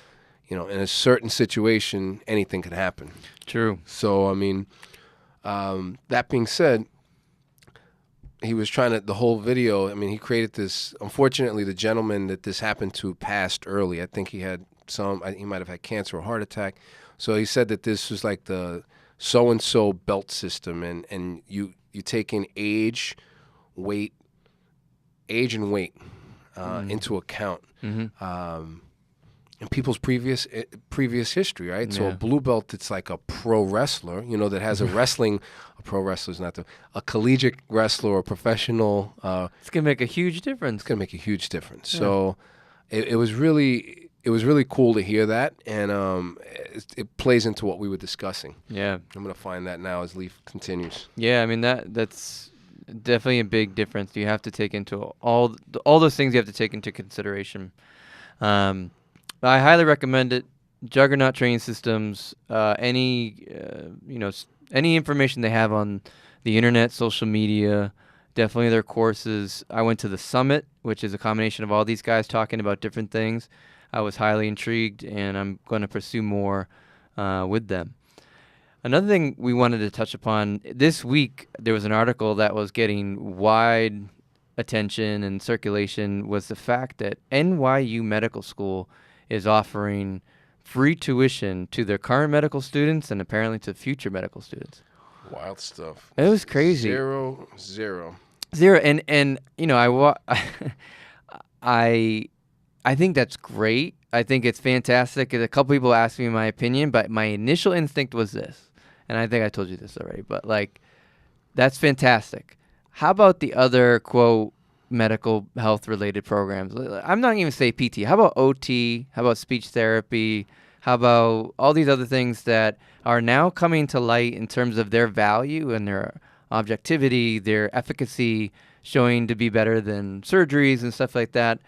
you know, in a certain situation, anything could happen. True. So, I mean, that being said, he was trying to, the whole video, I mean, he created this, unfortunately, the gentleman that this happened to passed early. I think he had he might have had cancer or heart attack. So he said that this was like the so-and-so belt system, and you take in age and weight into account. And people's previous history, right? So a blue belt, it's like a pro wrestler, you know, that has a pro wrestler's not a collegiate wrestler or professional. It's gonna make a huge difference. It's gonna make a huge difference. Yeah. So it was really cool to hear that, and it plays into what we were discussing. Yeah, I'm gonna find that now as Leaf continues. Yeah, I mean that's definitely a big difference. You have to take into all those things. You have to take into consideration. I highly recommend it. Juggernaut Training Systems. Any information they have on the internet, social media, definitely their courses. I went to the summit, which is a combination of all these guys talking about different things. I was highly intrigued, and I'm going to pursue more with them. Another thing we wanted to touch upon, this week there was an article that was getting wide attention and circulation, was the fact that NYU Medical School is offering free tuition to their current medical students and apparently to future medical students. Wild stuff. It was crazy. Zero. And you know, I think that's great. I think it's fantastic. A couple people asked me my opinion, but my initial instinct was this, and I think I told you this already, but like, that's fantastic. How about the other, quote, medical health related programs? I'm not even say PT. How about OT? How about speech therapy? How about all these other things that are now coming to light in terms of their value and their objectivity, their efficacy, showing to be better than surgeries and stuff like that?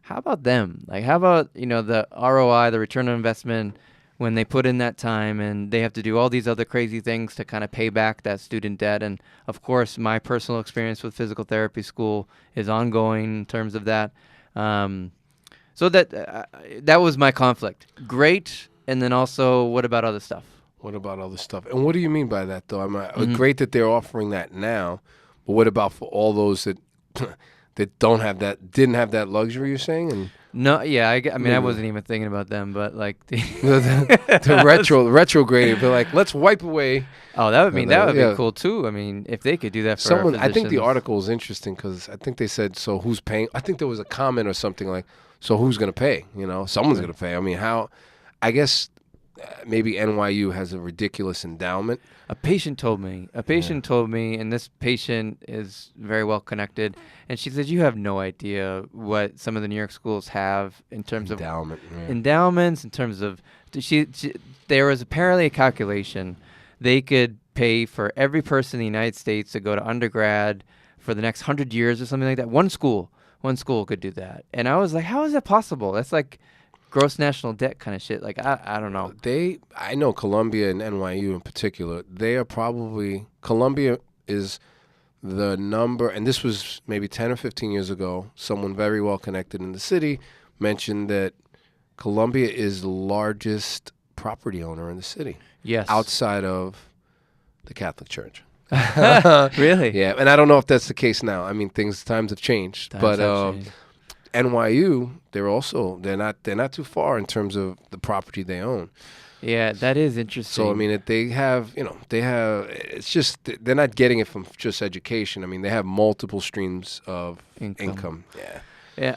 How about them? Like, how about, you know, the ROI, the return on investment, when they put in that time and they have to do all these other crazy things to kind of pay back that student debt? And of course, my personal experience with physical therapy school is ongoing in terms of that. So that was my conflict. Great. And then also, what about other stuff? What about other stuff? And what do you mean by that, though? Great that they're offering that now, but what about for all those that that didn't have that luxury, you're saying? And no, yeah, I mean, I wasn't even thinking about them, but like the retrograded, but like, let's wipe away. Oh, that would be cool too. I mean, if they could do that for someone, our I think the physicians. article is interesting because I think they said, so who's paying? I think there was a comment or something like, so who's going to pay? You know, someone's going to pay. I mean, how? I guess maybe NYU has a ridiculous endowment. A patient told me, and this patient is very well connected, and she said, you have no idea what some of the New York schools have in terms of endowments, in terms of, there was apparently a calculation. They could pay for every person in the United States to go to undergrad for the next 100 years or something like that. One school could do that. And I was like, how is that possible? That's like gross national debt kind of shit. Like, I don't know. I know Columbia and NYU in particular, they are probably, Columbia is the number, and this was maybe 10 or 15 years ago, someone very well connected in the city mentioned that Columbia is the largest property owner in the city. Yes. Outside of the Catholic Church. Really? Yeah, and I don't know if that's the case now. I mean, times have changed. NYU, they're not too far in terms of the property they own. Yeah, that is interesting. So I mean, it's just they're not getting it from just education. I mean, they have multiple streams of income. Yeah. Yeah,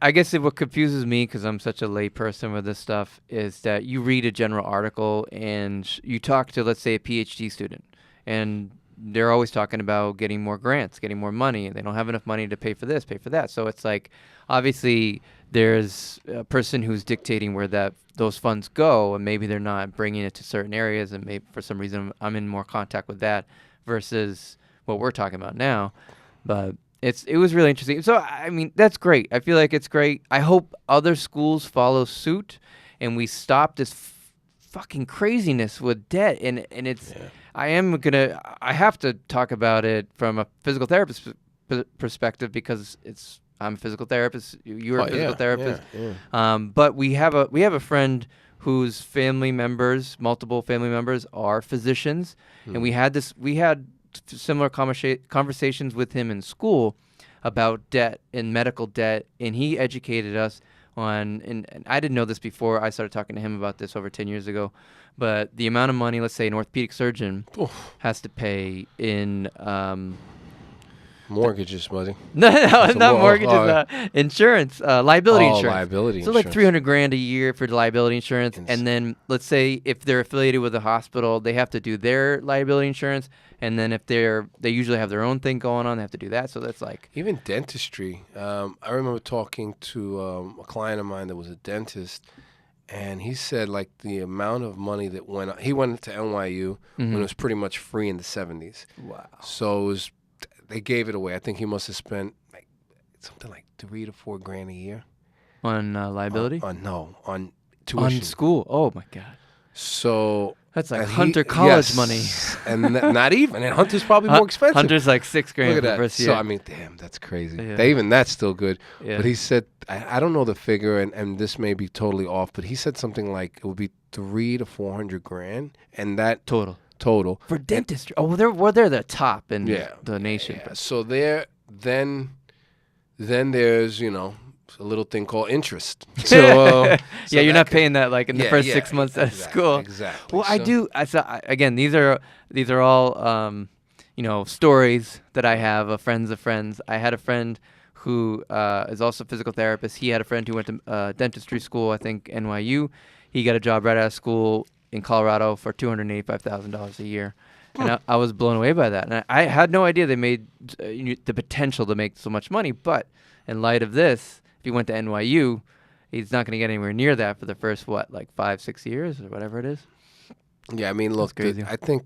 I guess what confuses me, because I'm such a lay person with this stuff, is that you read a general article and you talk to, let's say, a PhD student, and they're always talking about getting more grants, getting more money, and they don't have enough money to pay for this, pay for that. So it's like, obviously, there's a person who's dictating where those funds go, and maybe they're not bringing it to certain areas, and maybe for some reason I'm in more contact with that versus what we're talking about now. But it was really interesting. So, I mean, that's great. I feel like it's great. I hope other schools follow suit and we stop this fucking craziness with debt. And it's, I have to talk about it from a physical therapist perspective, because I'm a physical therapist. You're a physical therapist. Yeah. But we have a friend whose multiple family members are physicians. And we had similar conversations with him in school about debt and medical debt, and he educated us on, and I didn't know this before I started talking to him about this over 10 years ago, but the amount of money, let's say an orthopedic surgeon has to pay in mortgages, buddy. No, not mortgages. Insurance, liability insurance. Liability so insurance. Like $300,000 a year for the liability insurance, and then let's say if they're affiliated with a hospital, they have to do their liability insurance, and then if they usually have their own thing going on, they have to do that. So that's like even dentistry. I remember talking to a client of mine that was a dentist, and he said like the amount of money that he went to NYU when it was pretty much free in the 70s. Wow. So it was. They gave it away. I think he must have spent like something like $3,000 to $4,000 a year on liability. On tuition. On school. Oh my God. So that's like Hunter college money. And not even. And Hunter's probably more expensive. Hunter's like $6,000 Look at for that. first year. So I mean, damn, that's crazy. Yeah. Even that's still good. Yeah. But he said, I don't know the figure, and this may be totally off, but he said something like it would be $300,000 to $400,000, and that total for dentistry. They're the top in the nation. Yeah. So then there's a little thing called interest. So you're not paying that like in the first 6 months out of school. Exactly. Well, I do. Again, these are all stories that I have of friends of friends. I had a friend who is also a physical therapist. He had a friend who went to dentistry school, I think NYU. He got a job right out of school in Colorado for $285,000 a year. And I was blown away by that. And I had no idea they made the potential to make so much money. But in light of this, if he went to NYU, he's not going to get anywhere near that for the first, 5-6 years or whatever it is. Yeah, I mean, look, I think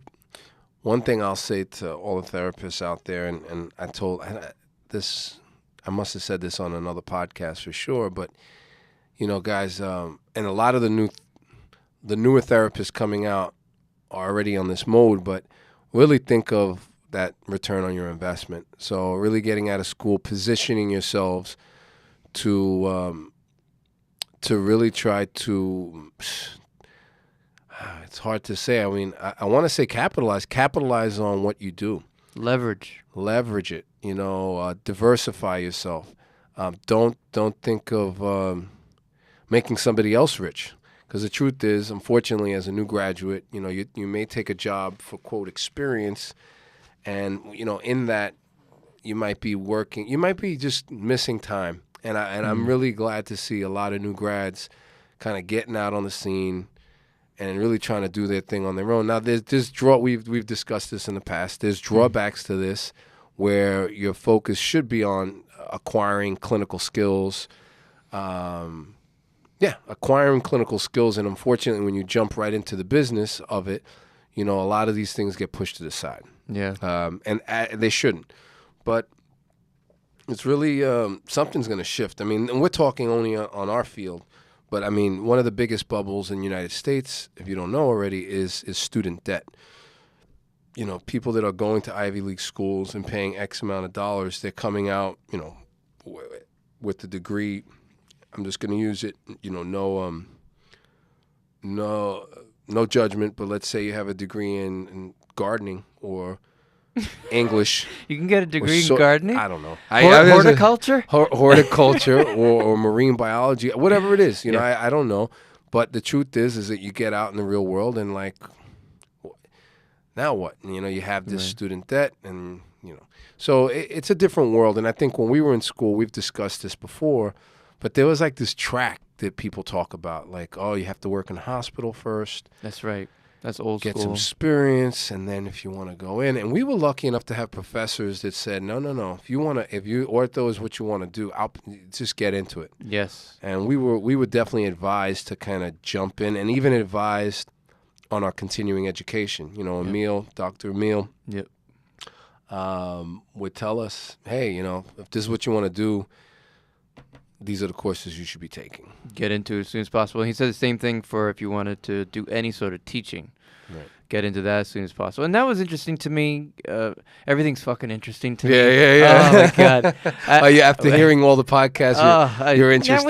one thing I'll say to all the therapists out there, and I must have said this on another podcast for sure, but, guys, and a lot of the newer therapists coming out are already on this mode, but really think of that return on your investment. So really getting out of school, positioning yourselves to really try to, it's hard to say. I mean, I want to say capitalize on what you do. Leverage it, diversify yourself. Don't think of making somebody else rich. Because the truth is, unfortunately, as a new graduate, you may take a job for, quote, experience, and, in that, you might be just missing time. And I'm really glad to see a lot of new grads kind of getting out on the scene and really trying to do their thing on their own. Now, we've discussed this in the past. There's drawbacks to this where your focus should be on acquiring clinical skills, acquiring clinical skills, and unfortunately, when you jump right into the business of it, a lot of these things get pushed to the side. Yeah. And they shouldn't. But it's really something's going to shift. I mean, and we're talking only on our field, but I mean, one of the biggest bubbles in the United States, if you don't know already, is student debt. People that are going to Ivy League schools and paying X amount of dollars, they're coming out, with the degree. I'm just going to use it, no judgment, but let's say you have a degree in gardening or English. You can get a degree in gardening? I don't know. Horticulture? Horticulture or marine biology, whatever it is. I don't know. But the truth is that you get out in the real world and like, now what? You have this student debt and, So it's a different world. And I think when we were in school, we've discussed this before, but there was like this track that people talk about, like, oh, you have to work in a hospital first. That's right. That's old Get school. some experience, and then if you want to go in. And we were lucky enough to have professors that said, no. If you ortho is what you want to do, just get into it. Yes. And we were definitely advised to kind of jump in, and even advised on our continuing education. Emil, Dr. Emil, Yep. would tell us, hey, if this is what you want to do, these are the courses you should be taking. Get into it as soon as possible. He said the same thing for if you wanted to do any sort of teaching. Right. Get into that as soon as possible. And that was interesting to me. Everything's fucking interesting to me. Yeah. Oh, my God. After hearing all the podcasts, you're interested.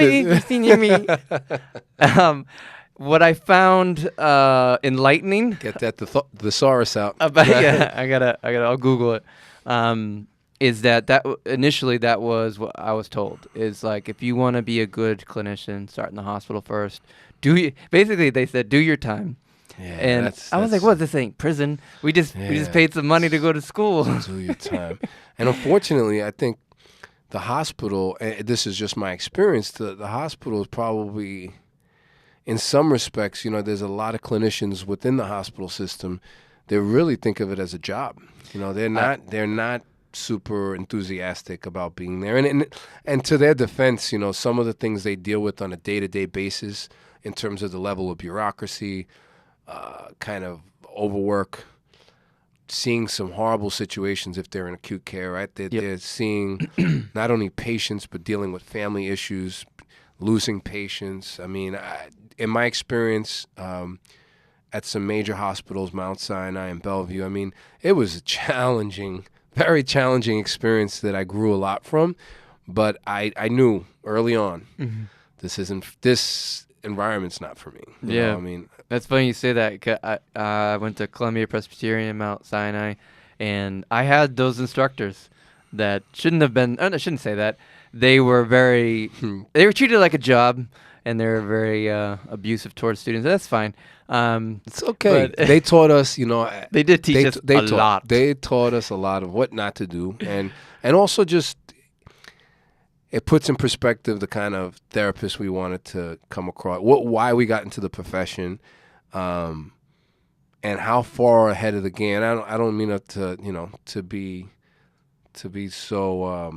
What I found enlightening. Get that thesaurus out. I'll Google it. Is that initially that was what I was told, is like, if you want to be a good clinician, start in the hospital first. Basically they said, do your time. Yeah, and I was like, what, this ain't prison. We just paid some money to go to school. Do your time. And unfortunately, I think the hospital, and this is just my experience, the hospital is probably, in some respects, there's a lot of clinicians within the hospital system that really think of it as a job. They're not super enthusiastic about being there. And to their defense, some of the things they deal with on a day-to-day basis in terms of the level of bureaucracy, kind of overwork, seeing some horrible situations if they're in acute care, right? They're seeing not only patients, but dealing with family issues, losing patients. I mean, in my experience, at some major hospitals, Mount Sinai and Bellevue, I mean, it was a very challenging experience that I grew a lot from, but I knew early on, this environment's not for me. You know, I mean, that's funny you say that. 'Cause I went to Columbia Presbyterian, Mount Sinai, and I had those instructors that shouldn't have been. I shouldn't say that. They were very. They were treated like a job, and they were very abusive towards students. That's fine. It's okay. They taught us, they did teach us a lot. They taught us a lot of what not to do, and also just it puts in perspective the kind of therapist we wanted to come across, why we got into the profession, and how far ahead of the game. I don't mean to be so.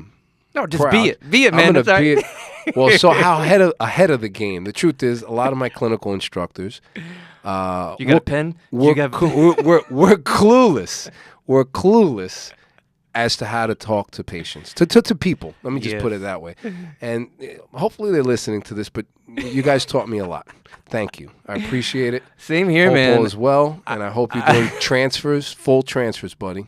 No, just proud. Be it, man. I'm gonna be it. Well, so how ahead of the game? The truth is, a lot of my clinical instructors. You got a pen? We're clueless. We're clueless as to how to talk to patients, to people. Let me just put it that way. And hopefully they're listening to this. But you guys taught me a lot. Thank you. I appreciate it. Same here, hope man. All is well, and I hope you're doing full transfers, buddy.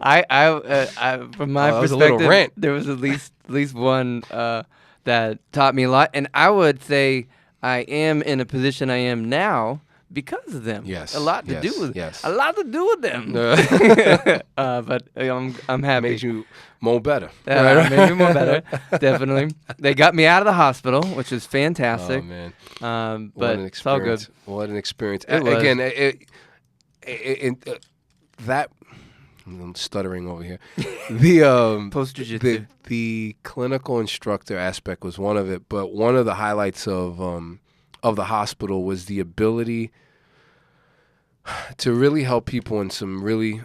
I from my perspective, there was at least one that taught me a lot, and I would say I am in a position I am now because of them. Yes, a lot to do with them. But I'm happy. Made you more better. Made me more better. Definitely. They got me out of the hospital, which is fantastic. Oh man! But it's all good. What an experience! Again, that I'm stuttering over here. The post jiu-jitsu. The clinical instructor aspect was one of it, but one of the highlights of the hospital was the ability to really help people in some really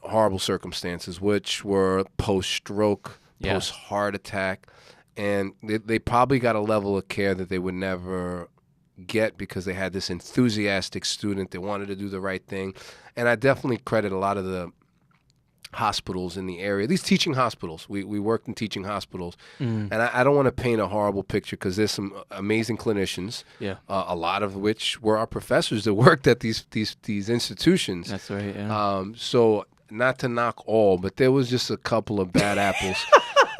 horrible circumstances, which were post-stroke, post-heart attack, and they probably got a level of care that they would never get because they had this enthusiastic student that wanted to do the right thing. And I definitely credit a lot of the hospitals in the area, these teaching hospitals. We worked in teaching hospitals, and I don't want to paint a horrible picture because there's some amazing clinicians, a lot of which were our professors that worked at these institutions. That's right. Yeah. So not to knock all, but there was just a couple of bad apples.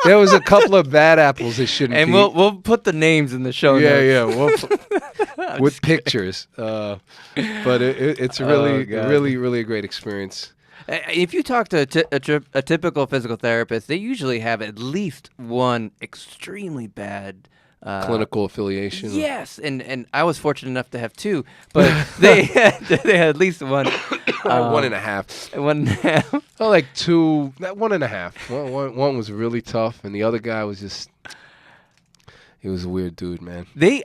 There was a couple of bad apples that shouldn't be. And we'll put the names in the show notes. Yeah. With pictures. But it's really a great experience. If you talk to a typical physical therapist, they usually have at least one extremely bad clinical affiliation. Yes, and I was fortunate enough to have 2, but they had at least one. 1.5. 1.5. Oh, like 2, 1.5. One was really tough, and the other guy was just. He was a weird dude, man. You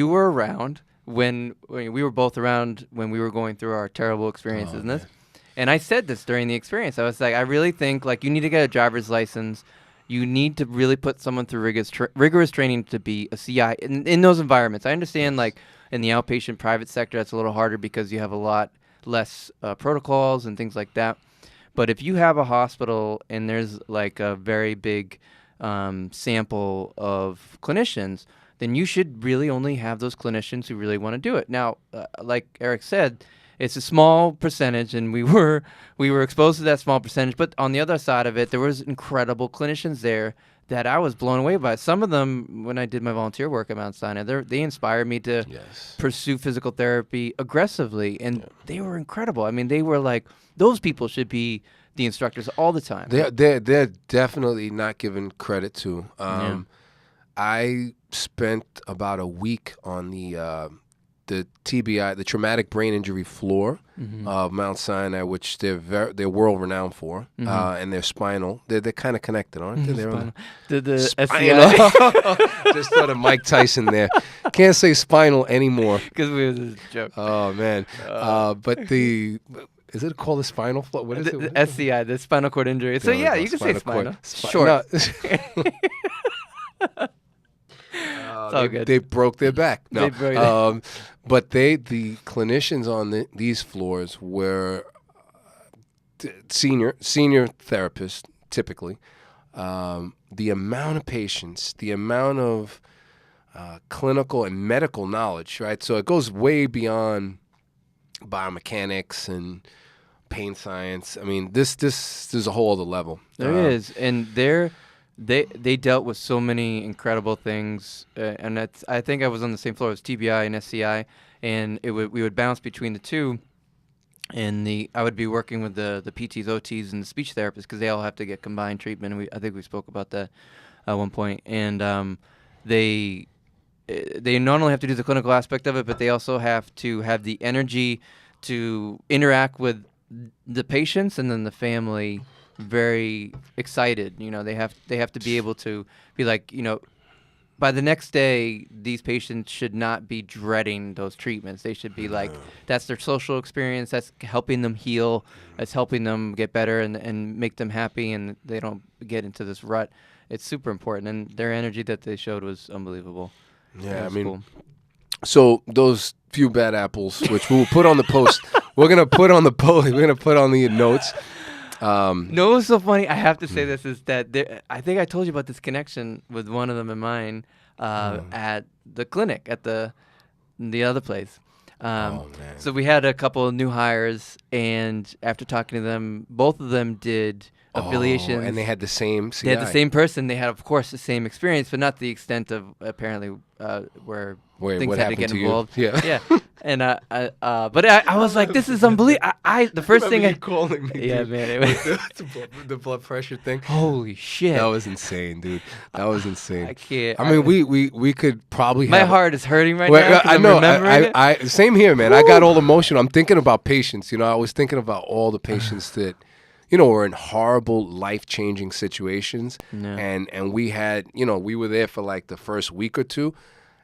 were around when we were both around when we were going through our terrible experiences in this. And I said this during the experience. I was like, I really think like you need to get a driver's license. You need to really put someone through rigorous training to be a CI in those environments. I understand like in the outpatient private sector, that's a little harder because you have a lot less protocols and things like that. But if you have a hospital and there's like a very big sample of clinicians, then you should really only have those clinicians who really want to do it. Now, like Eric said, it's a small percentage, and we were exposed to that small percentage. But on the other side of it, there was incredible clinicians there that I was blown away by. Some of them, when I did my volunteer work at Mount Sinai, they inspired me to pursue physical therapy aggressively, and they were incredible. I mean, they were like, those people should be the instructors all the time. They're definitely not given credit to. I spent about a week on the TBI, the traumatic brain injury floor of Mount Sinai, which they're world renowned for, and their spinal. They're kind of connected, aren't they? They're the SCI. Just thought of Mike Tyson there. Can't say spinal anymore because we was a joke. Oh man, but the. Is it called the spinal floor? What is it? The SCI, the spinal cord injury. So yeah, you can say spinal. Short. It's all good. They broke their back. No, but the clinicians on these floors were senior therapists typically. The amount of patients, the amount of clinical and medical knowledge, right? So it goes way beyond biomechanics and pain science. I mean, this there's a whole other level. There is, and they dealt with so many incredible things, and I think I was on the same floor as TBI and SCI, and we would bounce between the two, and I would be working with the PTs, OTs, and the speech therapists because they all have to get combined treatment. And I think we spoke about that at one point, and they not only have to do the clinical aspect of it, but they also have to have the energy to interact with the patients and then the family very excited. You know, they have to be able to be like, you know, by the next day, these patients should not be dreading those treatments. They should be like, that's their social experience. That's helping them heal. That's helping them get better and make them happy, and they don't get into this rut. It's super important, and their energy that they showed was unbelievable. Yeah, I mean, cool. So those few bad apples, which we'll put on the post, we're gonna put on the post. We're gonna put on the notes. No, what's so funny? I have to say this is that I think I told you about this connection with one of them and mine at the clinic at the other place. So we had a couple of new hires, and after talking to them, both of them did affiliations. And they had the same CI. They had the same person. They had, of course, the same experience, but not the extent of apparently where things had to get involved. Yeah. Yeah. And but I was like, this is unbelievable. The first thing I calling me. Yeah, dude, man. It was the blood pressure thing. Holy shit. That was insane, dude. That was insane. I can't. I mean, we could probably. My heart is hurting right now. I know. I same here, man. I got all emotional. I'm thinking about patients. You know, I was thinking about all the patients that, you know, were in horrible, life-changing situations, and we had, you know, we were there for like the first week or two,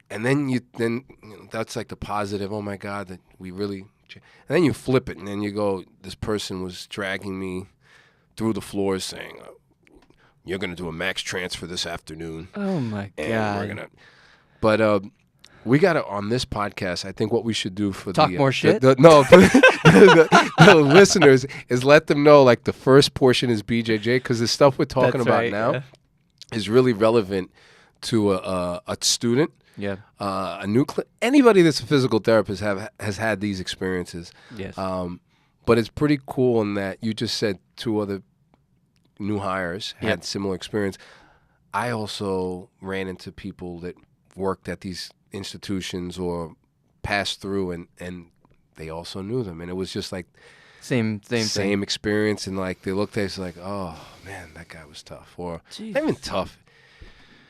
and then that's like the positive. Oh my God, that we really. And then you flip it, and then you go, this person was dragging me through the floors, saying, "You're gonna do a max transfer this afternoon." Oh my God. And we're gonna, but we got to, on this podcast, I think what we should do for talk more shit. The listeners is let them know like the first portion is BJJ, because the stuff we're talking about now is really relevant to a student, a new anybody that's a physical therapist has had these experiences. Yes. But it's pretty cool in that you just said two other new hires had similar experience. I also ran into people that worked at these institutions or passed through, and they also knew them, and it was just like same experience, and like they looked at us like, oh man, that guy was tough, or not even tough.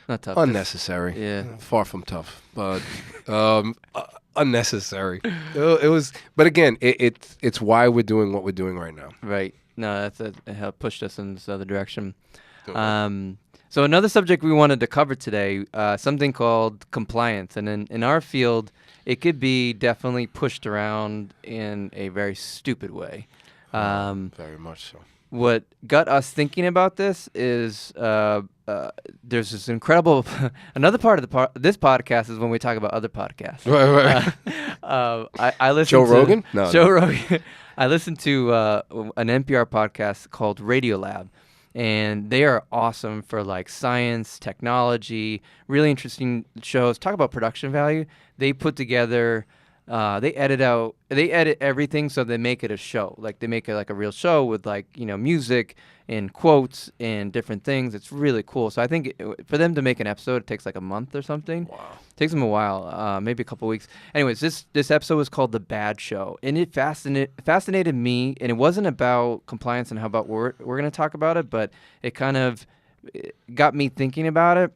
Not tough. Unnecessary. Yeah. Far from tough, but unnecessary. It was, but again, it's why we're doing what we're doing right now. Right. No, it helped pushed us in this other direction. So another subject we wanted to cover today, something called compliance, and in our field, it could be definitely pushed around in a very stupid way. Very much so. What got us thinking about this is there's this incredible another part of this podcast is when we talk about other podcasts. Right. I listen Joe to Rogan? No, Joe no. Rogan. I listened to an NPR podcast called Radiolab, and they are awesome for like science, technology, really interesting shows. Talk about production value. They put together. They edit everything so they make it a show. Like they make it like a real show with like, music and quotes and different things. It's really cool. So I think for them to make an episode, it takes like a month or something. Wow. It takes them a while, maybe a couple weeks. Anyways, this episode was called The Bad Show, and it fascinated me. And it wasn't about compliance and how about we're going to talk about it, but it kind of got me thinking about it.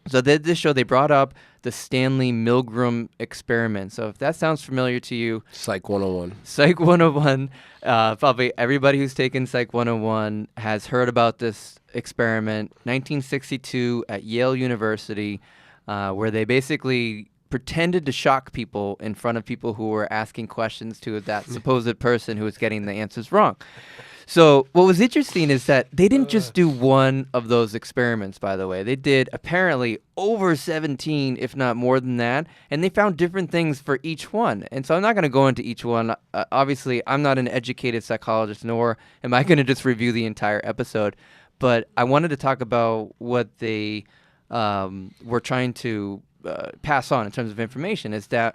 So this show, they brought up the Stanley Milgram experiment. So if that sounds familiar to you. Psych 101. Psych 101. Probably everybody who's taken Psych 101 has heard about this experiment. 1962 at Yale University, where they basically pretended to shock people in front of people who were asking questions to that supposed person who was getting the answers wrong. So what was interesting is that they didn't just do one of those experiments, by the way. They did apparently over 17, if not more than that, and they found different things for each one. And so I'm not going to go into each one. Obviously, I'm not an educated psychologist, nor am I going to just review the entire episode. But I wanted to talk about what they were trying to pass on in terms of information, is that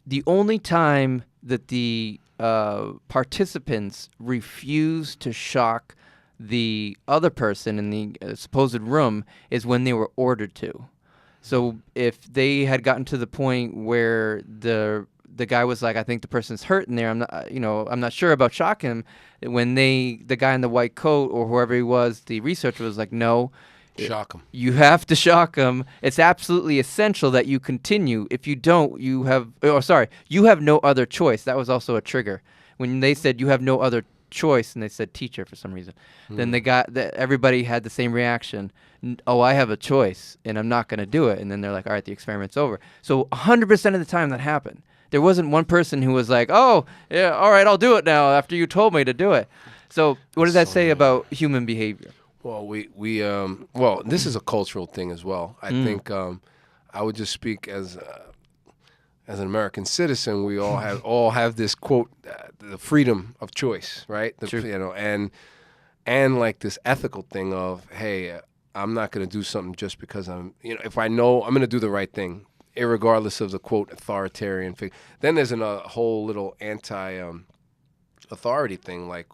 the only time that the participants refused to shock the other person in the supposed room is when they were ordered to. So if they had gotten to the point where the guy was like, I think the person's hurt in there, I'm not sure about shocking him, when the guy in the white coat or whoever he was, the researcher was like, no, Shock him. you have to shock them. It's absolutely essential that you continue. If you don't, you have no other choice. That was also a trigger. When they said you have no other choice, and they said teacher for some reason, then everybody had the same reaction. Oh, I have a choice, and I'm not going to do it. And then they're like, all right, the experiment's over. So 100% of the time that happened. There wasn't one person who was like, oh, yeah, all right, I'll do it now after you told me to do it. So what does that say about human behavior? Well, well, this is a cultural thing as well. I think I would just speak as an American citizen. We all have this quote, the freedom of choice, right? And like this ethical thing of, hey, I'm not going to do something just because if I know I'm going to do the right thing, irregardless of the quote authoritarian figure. Then there's a whole little authority thing, like,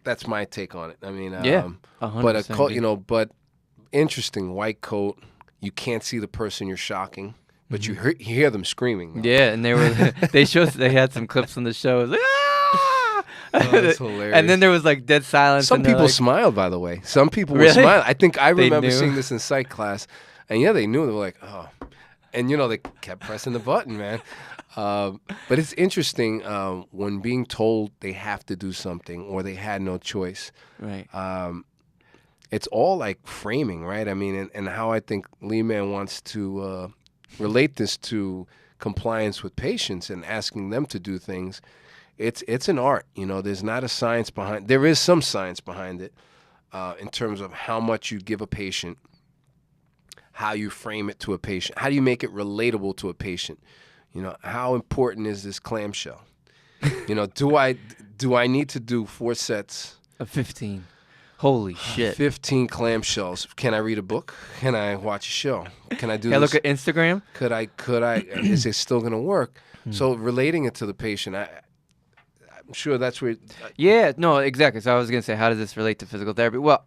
that's my take on it. I mean, 100%. But interesting, white coat. You can't see the person you're shocking, but you hear them screaming. Though. Yeah, and they had some clips on the show. It was like, ah! That's hilarious. And then there was like dead silence. Some people smiled, by the way. Some people were smiling. I think I remember seeing this in psych class, and they knew. They were like, oh, and they kept pressing the button, man. But it's interesting when being told they have to do something or they had no choice. Right. It's all like framing, right? I mean, and how I think Lee-Man wants to relate this to compliance with patients and asking them to do things. It's an art, There's not a science behind. There is some science behind it in terms of how much you give a patient, how you frame it to a patient, how do you make it relatable to a patient. How important is this clamshell? Do I need to do 4 sets of 15? Holy shit! 15 clamshells. Can I read a book? Can I watch a show? Can I do? Can I look at Instagram? Could I? Is it still gonna work? So relating it to the patient, I'm sure that's where. Yeah, no, exactly. So I was gonna say, how does this relate to physical therapy? Well,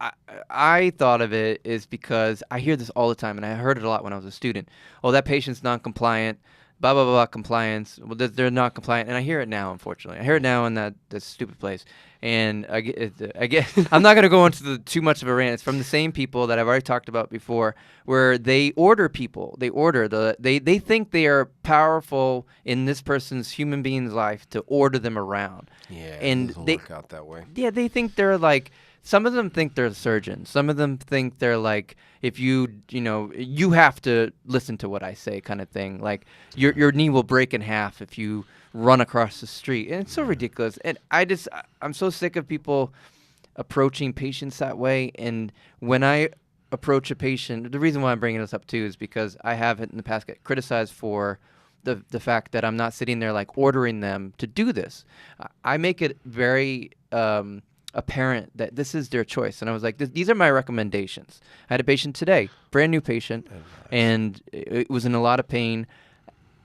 I thought of it is because I hear this all the time, and I heard it a lot when I was a student. Oh, that patient's non-compliant. blah, blah, blah, compliance. Well, they're not compliant. And I hear it now, unfortunately. I hear it now in that stupid place. And I get I'm not going to go into too much of a rant. It's from the same people that I've already talked about before, where they order people. They think they are powerful in this person's human being's life to order them around. Yeah, and it doesn't they work out that way. Yeah, they think they're like, some of them think they're surgeons. Some of them think they're like, if you have to listen to what I say kind of thing. Like, your knee will break in half if you run across the street. And it's so ridiculous. And I'm so sick of people approaching patients that way. And when I approach a patient, the reason why I'm bringing this up too is because I have in the past get criticized for the fact that I'm not sitting there like ordering them to do this. I make it very apparent that this is their choice. And I was like, these are my recommendations. I had a patient today, brand new patient, and it was in a lot of pain.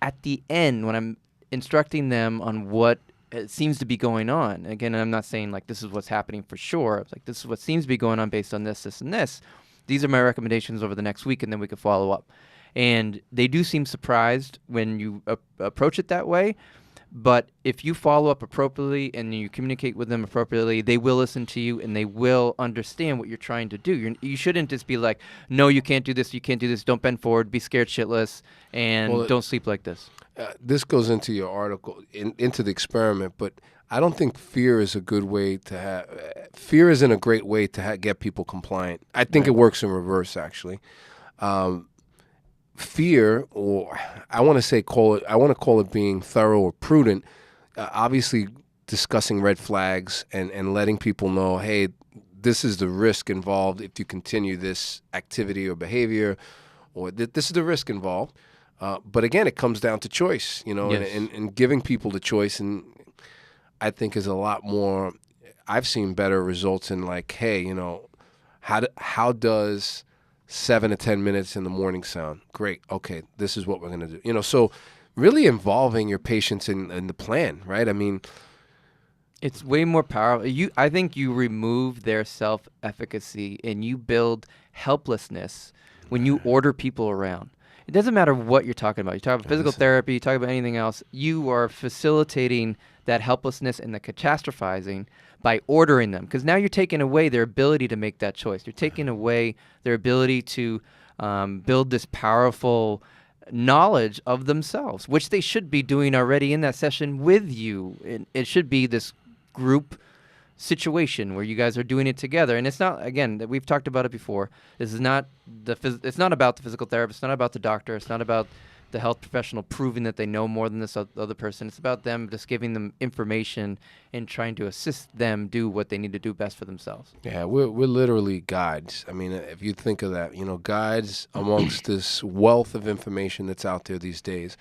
At the end, when I'm instructing them on what seems to be going on, again, I'm not saying like this is what's happening for sure. It's like, this is what seems to be going on based on this, this, and this. These are my recommendations over the next week, and then we can follow up. And they do seem surprised when you approach it that way. But if you follow up appropriately and you communicate with them appropriately, they will listen to you and they will understand what you're trying to do. You shouldn't just be like, no, you can't do this, don't bend forward, be scared shitless, and don't sleep like this. This goes into your article, into the experiment, but I don't think fear is a good way to have. Fear isn't a great way to get people compliant. I think it works in reverse, actually. Fear, or I want to call it being thorough or prudent. Obviously, discussing red flags and letting people know, hey, this is the risk involved if you continue this activity or behavior, or this is the risk involved. But again, it comes down to choice, Yes. and giving people the choice, and I think is a lot more. I've seen better results in like, hey, how does 7 to 10 minutes in the morning sound? Great. Okay, this is what we're gonna do. So really involving your patients in the plan, right? I mean, it's way more powerful. I think you remove their self-efficacy and you build helplessness when you order people around. It doesn't matter what you're talking about. You talk about physical therapy, you talk about anything else. You are facilitating that helplessness and the catastrophizing by ordering them, because now you're taking away their ability to make that choice. You're taking away their ability to build this powerful knowledge of themselves, which they should be doing already in that session with you. It should be this group situation where you guys are doing it together. And it's not, again, we've talked about it before. This is not it's not about the physical therapist. It's not about the doctor. It's not about the health professional proving that they know more than this other person. It's about them just giving them information and trying to assist them do what they need to do best for themselves. Yeah, we're literally guides. I mean, if you think of that, guides amongst this wealth of information that's out there these days.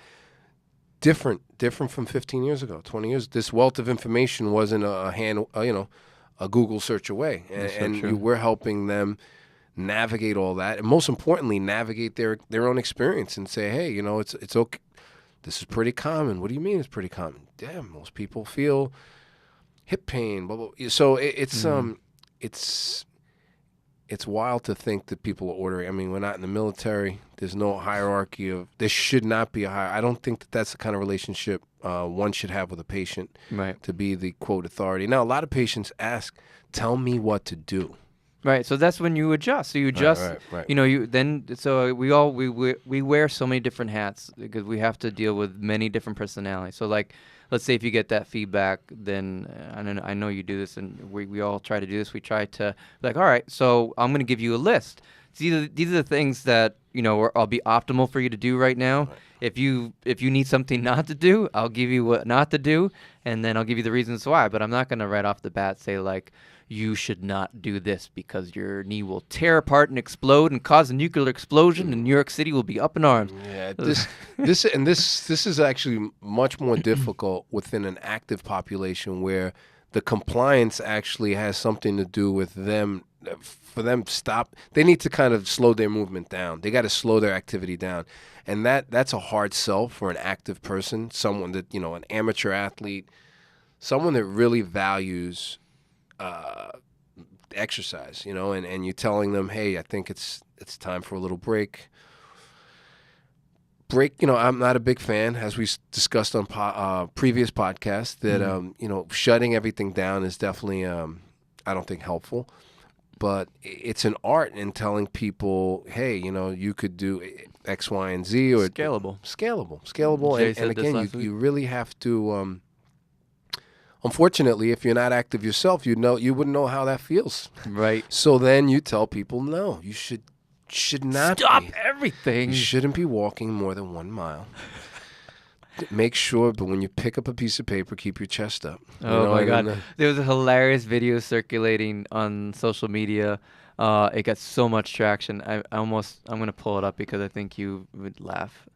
Different from 15 years ago, 20 years. This wealth of information wasn't a Google search away, and we're helping them navigate all that, and most importantly, navigate their own experience and say, hey, it's okay. This is pretty common. What do you mean it's pretty common? Damn, most people feel hip pain. Blah, blah. So it's wild to think that people are ordering. I mean, we're not in the military. There's no hierarchy of. There should not be a hierarchy. I don't think that's the kind of relationship one should have with a patient. Right. To be the quote authority. Now, a lot of patients ask, "Tell me what to do." Right. So that's when you adjust. So you adjust. Right. So we wear so many different hats because we have to deal with many different personalities. So like, let's say if you get that feedback, then I know you do this, and we all try to do this. We try to be like, all right, so I'm going to give you a list. These are the things that I'll be optimal for you to do right now. Right. If you need something not to do, I'll give you what not to do, and then I'll give you the reasons why. But I'm not going to right off the bat say like, you should not do this because your knee will tear apart and explode and cause a nuclear explosion, and New York City will be up in arms. Yeah, this is actually much more difficult within an active population where the compliance actually has something to do with them. For them to stop, they need to kind of slow their movement down. They got to slow their activity down, and that's a hard sell for an active person, someone that an amateur athlete, someone that really values exercise, and you're telling them, hey, I think it's time for a little break. I'm not a big fan, as we discussed on previous podcasts, that, shutting everything down is definitely, I don't think, helpful. But it's an art in telling people, hey, you could do X, Y, and Z, or Scalable. Jay and said this again, last week. you really have to. Unfortunately, if you're not active yourself, you wouldn't know how that feels. Right. So then you tell people, no, you should not Stop be. everything. You shouldn't be walking more than 1 mile. Make sure, but when you pick up a piece of paper, keep your chest up. Oh my God. There was a hilarious video circulating on social media. It got so much traction. I'm going to pull it up because I think you would laugh.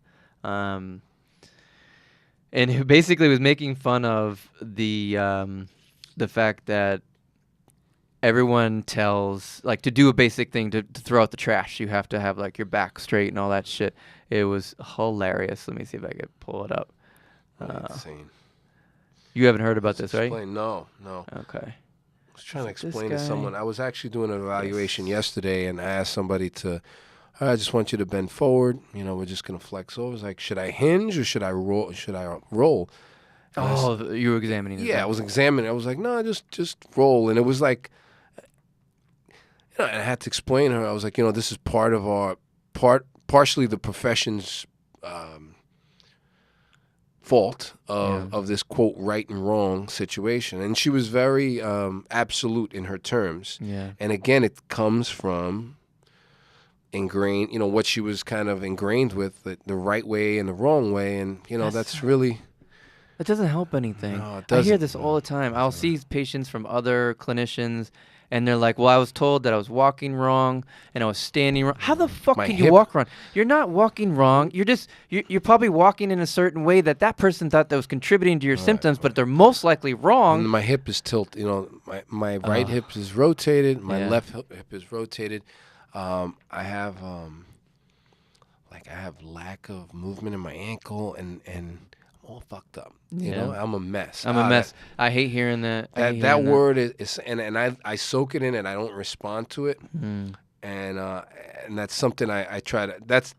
And it basically was making fun of the fact that everyone tells, like, to do a basic thing, to throw out the trash, you have to have, like, your back straight and all that shit. It was hilarious. Let me see if I can pull it up. Insane. You haven't heard about this, right? No. Okay. I was trying to This explain to guy- someone. I was actually doing an evaluation yesterday, and I asked somebody I just want you to bend forward. We're just going to flex over. It's like, should I hinge or should I roll? And Oh, you were examining it. yeah, I was examining. I was like, no, just roll. And it was like, I had to explain to her. I was like, this is part of partially the profession's fault of this, quote, right and wrong situation. And she was very absolute in her terms. Yeah. And again, it comes from ingrained, what she was kind of ingrained with, the right way and the wrong way. And, that's really... It doesn't help anything. No, it I hear doesn't. this all the time. I'll see patients from other clinicians, and they're like, well, I was told that I was walking wrong and I was standing wrong. How the fuck My can you hip- walk wrong? You're not walking wrong. You're probably walking in a certain way that person thought that was contributing to your symptoms, but they're most likely wrong. And my hip is tilted. My right hip is rotated. My Yeah. left hip is rotated. I have I have lack of movement in my ankle, and I'm all fucked up. I'm a mess. I'm a mess. I hate hearing that. I hate That hearing word is and I soak it in and I don't respond to it. And that's something I try to. That's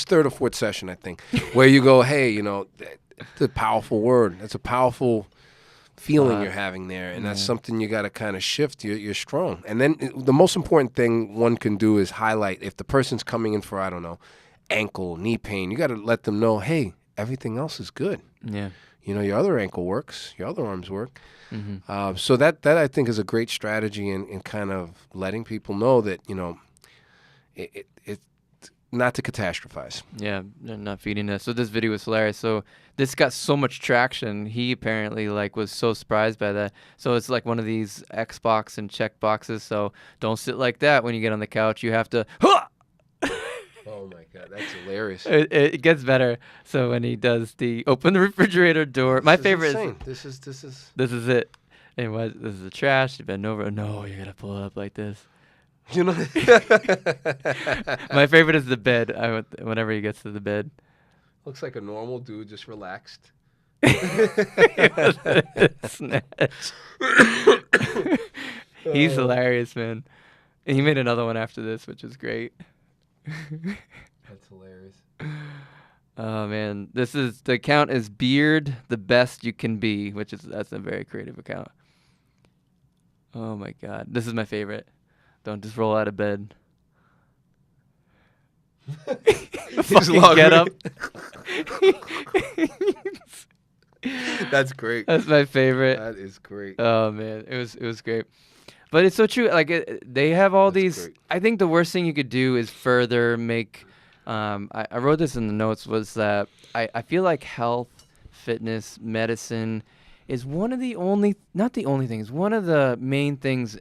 third or fourth session, I think, where you go, hey, it's a powerful word. That's a powerful feeling you're having there, and that's something you got to kind of shift. You're strong. And then the most important thing one can do is highlight, if the person's coming in for, I don't know, ankle, knee pain, you got to let them know, hey, everything else is good. Yeah. Your other ankle works, your other arms work. So that I think is a great strategy in kind of letting people know that, it's not to catastrophize. Yeah, they're not feeding us. So this video was hilarious. So this got so much traction. He apparently was so surprised by that. So it's like one of these Xbox and check boxes. So don't sit like that when you get on the couch. You have to. Oh my God, that's hilarious. It gets better. So when he does the open the refrigerator door, my favorite is this is it. And this is the trash. You bend over. No, you gotta pull it up like this. My favorite is the bed. Whenever he gets to the bed. Looks like a normal dude, just relaxed. Snatch. He's hilarious, man. And he made another one after this, which is great. That's hilarious. Oh man, the account is Beard the Best You Can Be, that's a very creative account. Oh my God, this is my favorite. Don't just roll out of bed. Fucking get up. That's great. That's my favorite. That is great. Oh man, it was great. But it's so true. They have all these. Great. I think the worst thing you could do is further make. I wrote this in the notes. Was that I feel like health, fitness, medicine is one of the only, not the only thing, is one of the main things.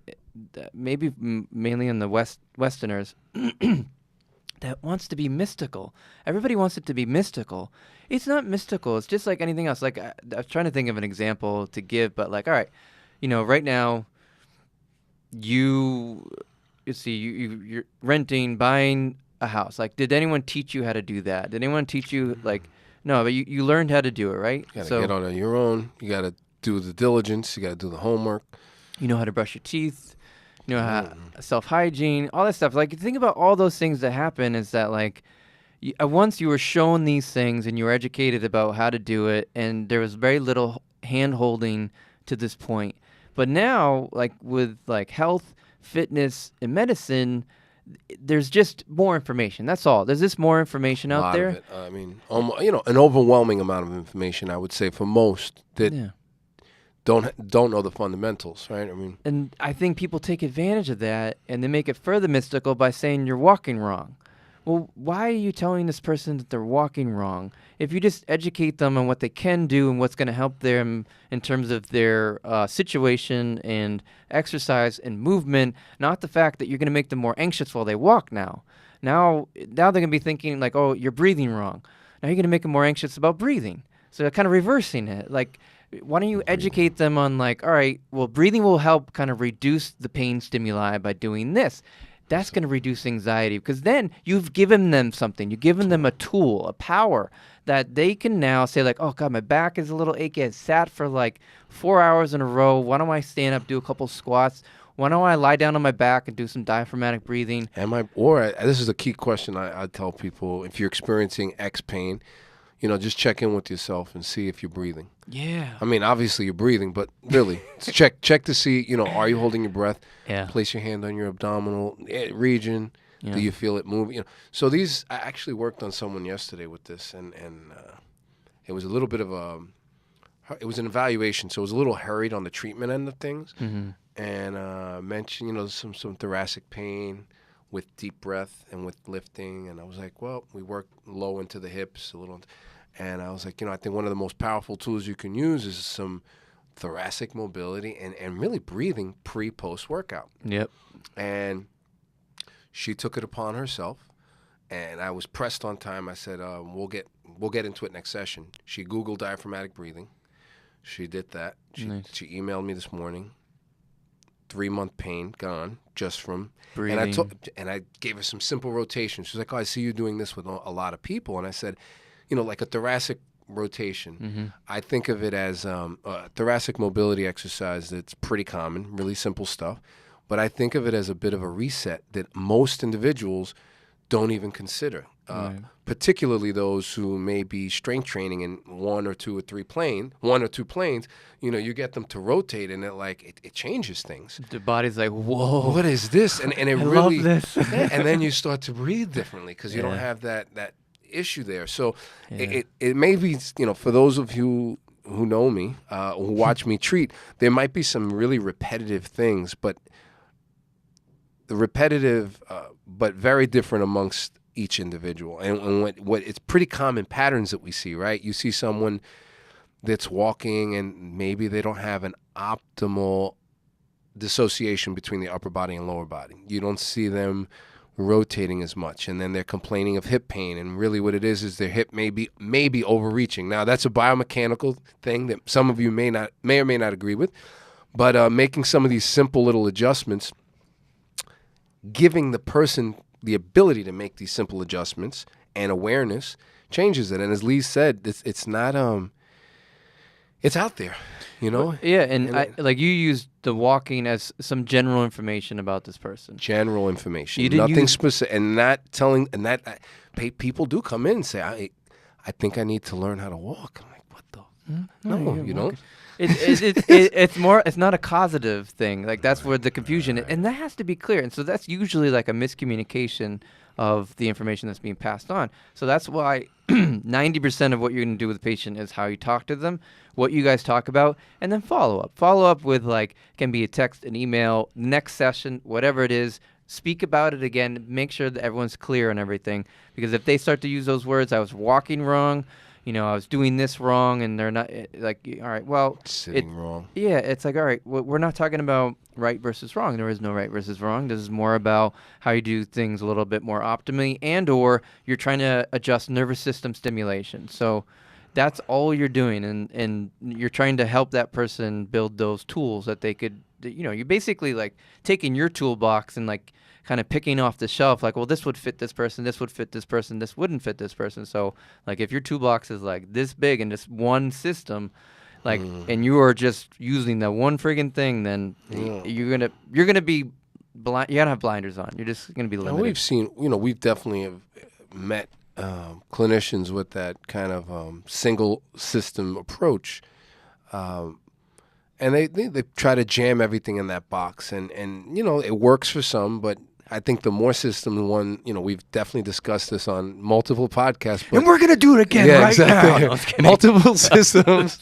That maybe mainly in the Westerners. That wants to be mystical. Everybody wants it to be mystical. It's not mystical. It's just like anything else. I was trying to think of an example to give, but all right, right now. You're renting, buying a house. Did anyone teach you how to do that? Did anyone teach you no? But you learned how to do it, right? You gotta get on your own. You gotta do the diligence. You gotta do the homework. You know how to brush your teeth. You know how self-hygiene, all that stuff. Think about all those things that happen. Is that once you were shown these things and you were educated about how to do it, and there was very little hand holding to this point. But now, like with like health, fitness, and medicine, there's just more information. That's all. There's just more information A out lot there. of it. I mean, an overwhelming amount of information, I would say, for most that don't know the fundamentals, right? I mean, And I think people take advantage of that, and they make it further mystical by saying you're walking wrong. Well, why are you telling this person that they're walking wrong? If you just educate them on what they can do and what's going to help them in terms of their situation and exercise and movement, not the fact that you're going to make them more anxious while they walk now. Now they're going to be thinking like, oh, you're breathing wrong. Now you're going to make them more anxious about breathing. So they're kind of reversing it. Like, why don't you educate them on like, all right, well, breathing will help kind of reduce the pain stimuli by doing this. That's going to reduce anxiety because then you've given them something. You've given them a tool, a power that they can now say like, oh God, my back is a little achy. I sat for like 4 hours in a row. Why don't I stand up, do a couple squats? Why don't I lie down on my back and do some diaphragmatic breathing? This is a key question I tell people. If you're experiencing X pain, just check in with yourself and see if you're breathing. Yeah. I mean, obviously you're breathing, but really, check to see, are you holding your breath? Yeah. Place your hand on your abdominal region. Yeah. Do you feel it moving? So I actually worked on someone yesterday with this, and it was a little bit of it was an evaluation, so it was a little hurried on the treatment end of things, and mentioned, some thoracic pain with deep breath and with lifting, and I was like, well, we work low into the hips a little. And I was like, I think one of the most powerful tools you can use is some thoracic mobility and really breathing pre-post workout. Yep. And she took it upon herself, and I was pressed on time. I said, we'll get into it next session. She Googled diaphragmatic breathing. She did that. She emailed me this morning. 3-month pain gone just from breathing. And I gave her some simple rotations. She's like, oh, I see you doing this with a lot of people. And I said, like a thoracic rotation. I think of it as a thoracic mobility exercise that's pretty common, really simple stuff. But I think of it as a bit of a reset that most individuals don't even consider, particularly those who may be strength training in one or two planes. You get them to rotate, and it changes things. The body's like, whoa, what is this? And it I really, love this. and then you start to breathe differently because you don't have that issue there. So it may be, for those of you who know me, who watch me treat, there might be some really repetitive things, but the repetitive, but very different amongst each individual. And what it's pretty common patterns that we see, right? You see someone that's walking and maybe they don't have an optimal dissociation between the upper body and lower body. You don't see them rotating as much, and then they're complaining of hip pain, and really what it is their hip may be overreaching. Now that's a biomechanical thing that some of you may or may not agree with, but making some of these simple little adjustments, giving the person the ability to make these simple adjustments and awareness changes it. And as Lee said, it's not it's out there, Well, yeah, and like you used the walking as some general information about this person. General information, nothing specific, and not telling. And that people do come in and say, "I think I need to learn how to walk." I'm like, "What the? No, you don't." It's more. It's not a causative thing. Like that's where the confusion, and that has to be clear. And so that's usually like a miscommunication of the information that's being passed on. So that's why 90% of what you're going to do with the patient is how you talk to them, what you guys talk about, and then follow up. Follow up with can be a text, an email, next session, whatever it is. Speak about it again. Make sure that everyone's clear on everything. Because if they start to use those words, I was walking wrong, I was doing this wrong, and they're not all right, well, sitting wrong. Yeah, it's like, all right, we're not talking about right versus wrong. There is no right versus wrong. This is more about how you do things a little bit more optimally, or you're trying to adjust nervous system stimulation. So that's all you're doing, and you're trying to help that person build those tools that they could, you're basically taking your toolbox and kind of picking off the shelf, well, this would fit this person, this would fit this person, this wouldn't fit this person. So, if your toolbox is this big in this one system, and you are just using that one friggin' thing, then you're gonna be blind. You gotta have blinders on. You're just gonna be limited. We've seen, we've definitely have met clinicians with that kind of single system approach, and they try to jam everything in that box, and it works for some, but I think the more system one, we've definitely discussed this on multiple podcasts. But and we're gonna do it again right now. No, multiple systems,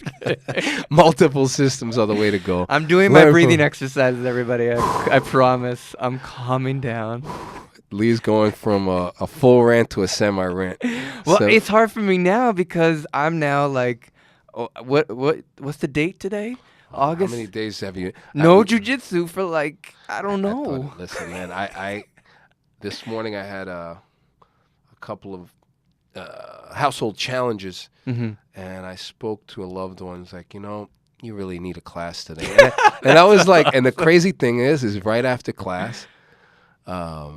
multiple systems are the way to go. I'm doing my breathing exercises, everybody. I promise. I'm calming down. Lee's going from a full rant to a semi-rant. Well, it's hard for me now because I'm now like, what's the date today? August. How many days have you? No jiu-jitsu for like, I don't know. Listen, man, I this morning I had a couple of household challenges, and I spoke to a loved one. It's like, you really need a class today. And I was like, and the crazy thing is right after class, I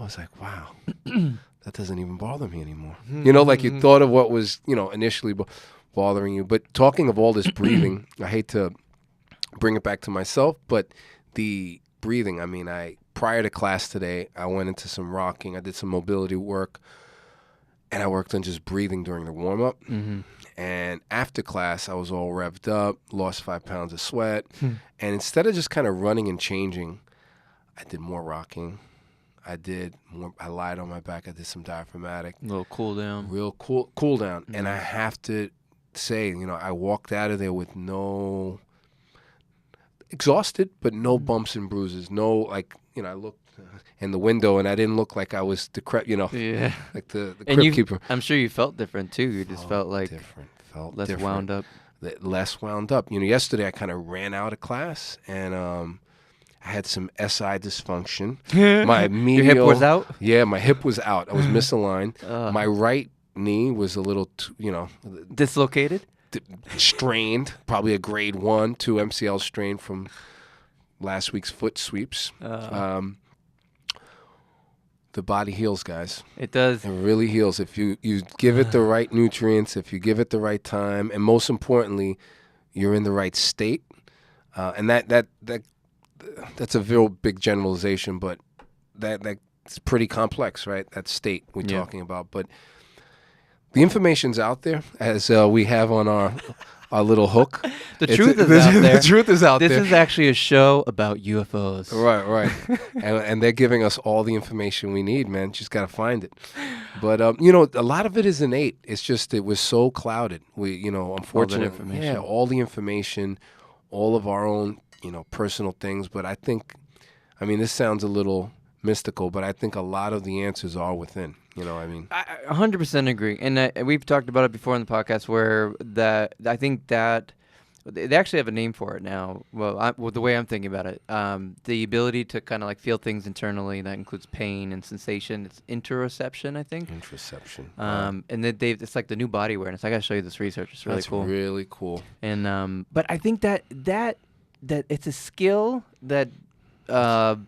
was like, wow, that doesn't even bother me anymore. Like you thought of what was, initially bothering you. But talking of all this breathing, I hate to bring it back to myself, but the breathing, prior to class today, I went into some rocking. I did some mobility work, and I worked on just breathing during the warm-up. And after class, I was all revved up, lost 5 pounds of sweat. And instead of just kind of running and changing, I did more rocking. I lied on my back. I did some diaphragmatic. A little cool down. Real cool down. And I have to say, I walked out of there with exhausted, but no bumps and bruises. No, I looked in the window and I didn't look like I was the crep, Yeah. like the crypt keeper. I'm sure you felt different too. You just felt like different. Less wound up. Less wound up. Yesterday I kind of ran out of class and I had some SI dysfunction. My medial, your hip was out? Yeah, my hip was out. I was misaligned. My right knee was a little, dislocated? Strained, probably a grade 1, 2 MCL strain from last week's foot sweeps. The body heals, guys. It does. It really heals if you give it the right nutrients, if you give it the right time, and most importantly, you're in the right state. And that's a real big generalization, but that's pretty complex, right? That state we're talking about, but the information's out there, as we have on our little hook. The truth is out there. The truth is out there. This is actually a show about UFOs. Right. and they're giving us all the information we need, man. Just got to find it. But, a lot of it is innate. It's just it was so clouded. We, unfortunately, all the information, all of our own, personal things. But I think, this sounds a little mystical, but I think a lot of the answers are within. I 100% agree, and we've talked about it before in the podcast. Where I think that they actually have a name for it now. Well, the way I'm thinking about it, the ability to kind of like feel things internally that includes pain and sensation. It's interoception, I think. Interoception. And then it's like the new body awareness. I gotta show you this research. It's really cool. That's really cool. And but I think that it's a skill that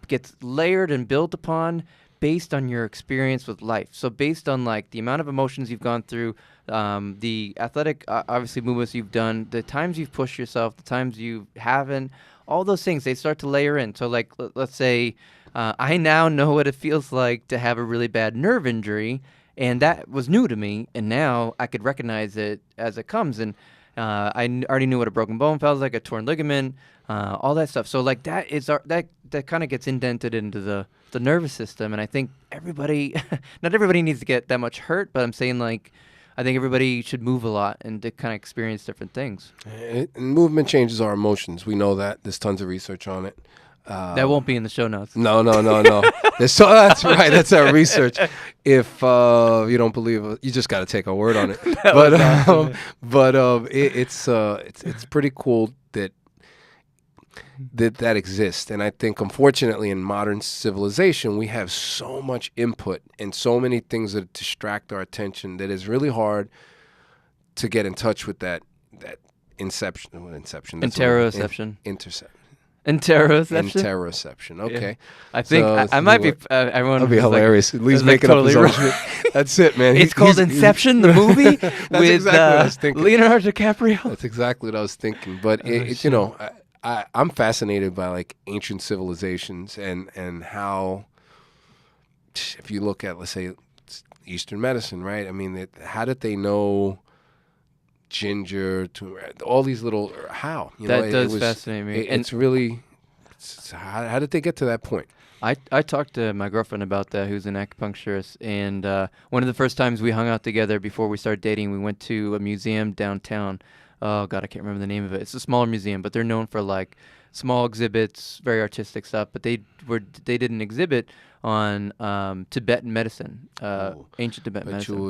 gets layered and built upon based on your experience with life. So based on like the amount of emotions you've gone through, the athletic obviously movements you've done, the times you've pushed yourself, the times you haven't, all those things, they start to layer in. So like let's say I now know what it feels like to have a really bad nerve injury, and that was new to me, and now I could recognize it as it comes. And I already knew what a broken bone felt like, a torn ligament, all that stuff. So like that kind of gets indented into the nervous system, and I think not everybody needs to get that much hurt, but I'm saying like I think everybody should move a lot and to kind of experience different things. And movement changes our emotions. We know that. There's tons of research on it. That won't be in the show notes. No. That's right. That's our research. If you don't believe it, you just got to take our word on it. It's pretty cool that exists. And I think, unfortunately, in modern civilization, we have so much input and so many things that distract our attention that it's really hard to get in touch with that interoception. Interoception. Okay. Yeah. I think I might be. Everyone. That'd be hilarious. At least making totally up his own shit. That's it, man. It's called Inception, the movie with exactly what I was thinking. Leonardo DiCaprio. That's exactly what I was thinking. But I'm fascinated by like ancient civilizations and how, if you look at, let's say, Eastern medicine, right? I mean, how did they know ginger, all these little, how? That does fascinate me. It's really, how did they get to that point? I talked to my girlfriend about that, who's an acupuncturist, and one of the first times we hung out together before we started dating, we went to a museum downtown. Oh, God, I can't remember the name of it. It's a smaller museum, but they're known for, like, small exhibits, very artistic stuff, but they did an exhibit on Tibetan medicine, ancient Tibetan medicine. It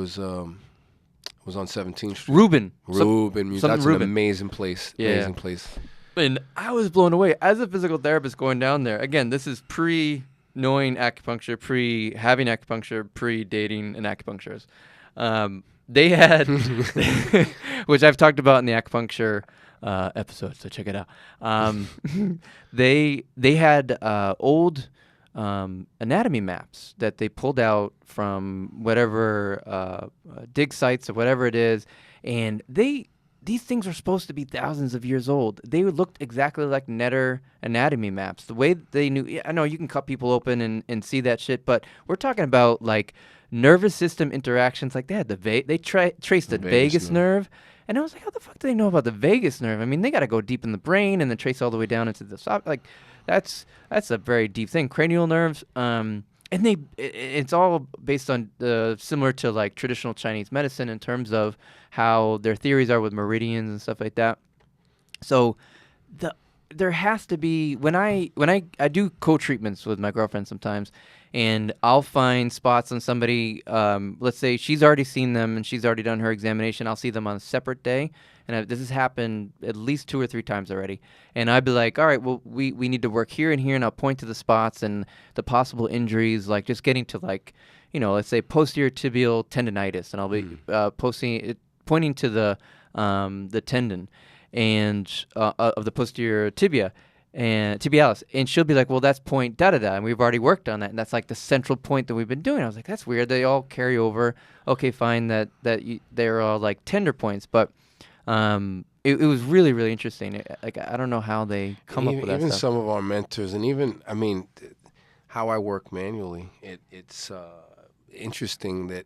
was on 17th Street. Reuben. That's an amazing place. Yeah. Amazing place. And I was blown away. As a physical therapist going down there, again, this is pre-knowing acupuncture, pre-having acupuncture, pre-dating an acupuncturist. They had, which I've talked about in the acupuncture episode, so check it out. They had old anatomy maps that they pulled out from whatever dig sites or whatever it is, and these things are supposed to be thousands of years old. They looked exactly like Netter anatomy maps. The way they knew, I know you can cut people open and see that shit, but we're talking about like nervous system interactions. Like they had they traced the vagus nerve. And I was like, how the fuck do they know about the vagus nerve? I mean, they got to go deep in the brain and then trace all the way down into the soft. Like, that's a very deep thing. Cranial nerves, and it's all based on similar to like traditional Chinese medicine in terms of how their theories are with meridians and stuff like that. So, there has to be when I do co-treatments with my girlfriend sometimes, and I'll find spots on somebody. Let's say she's already seen them and she's already done her examination. I'll see them on a separate day, and this has happened at least 2 or 3 times already. And I'd be like, all right, well, we need to work here and here, and I'll point to the spots and the possible injuries, like just getting to like, let's say posterior tibial tendonitis, and I'll be pointing to the tendon and of the posterior tibia and tibialis, and she'll be like, well, that's point da-da-da, and we've already worked on that, and that's like the central point that we've been doing. I was like, that's weird. They all carry over. Okay, fine, they're all like tender points, but it was really, really interesting. Like, I don't know how they come up with that stuff. Even some of our mentors, and even, I mean, how I work manually, it's interesting that,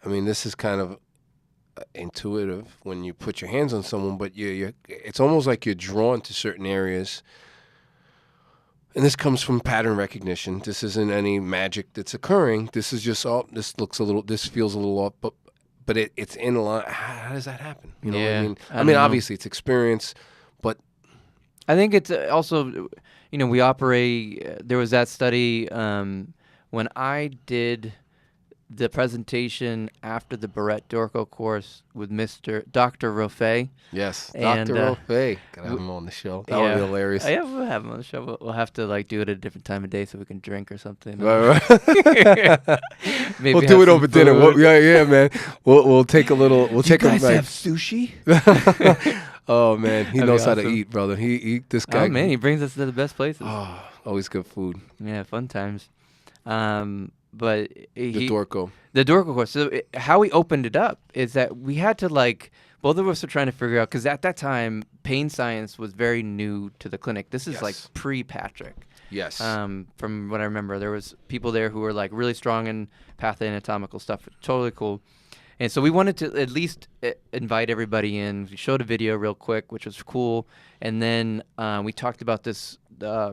I mean, this is kind of intuitive when you put your hands on someone, but it's almost like you're drawn to certain areas, and this comes from pattern recognition. This isn't any magic that's occurring. This is just this feels a little off, but it's in a line. How does that happen? You know what I mean? I mean, obviously it's experience, but I think it's also, we operate. There was that study when I did the presentation after the Barrett Dorco course with Dr. Rofe. Yes, and, Dr. Rofe. Gotta have him on the show. That would be hilarious. Yeah, we'll have him on the show. We'll have to do it at a different time of day so we can drink or something. Right. Maybe we'll do it over dinner. Yeah, man. We'll take a little. We'll take you guys have sushi? Oh man, he knows how to eat, brother. This guy. Oh man, he brings us to the best places. Oh, always good food. Yeah, fun times. But the Dorco course. So how we opened it up is that we had to both of us were trying to figure out, because at that time pain science was very new to the clinic. This is like pre-Patrick. Yes. From what I remember, there was people there who were like really strong in pathanatomical stuff. Totally cool. And so we wanted to at least invite everybody in. We showed a video real quick, which was cool, and then we talked about this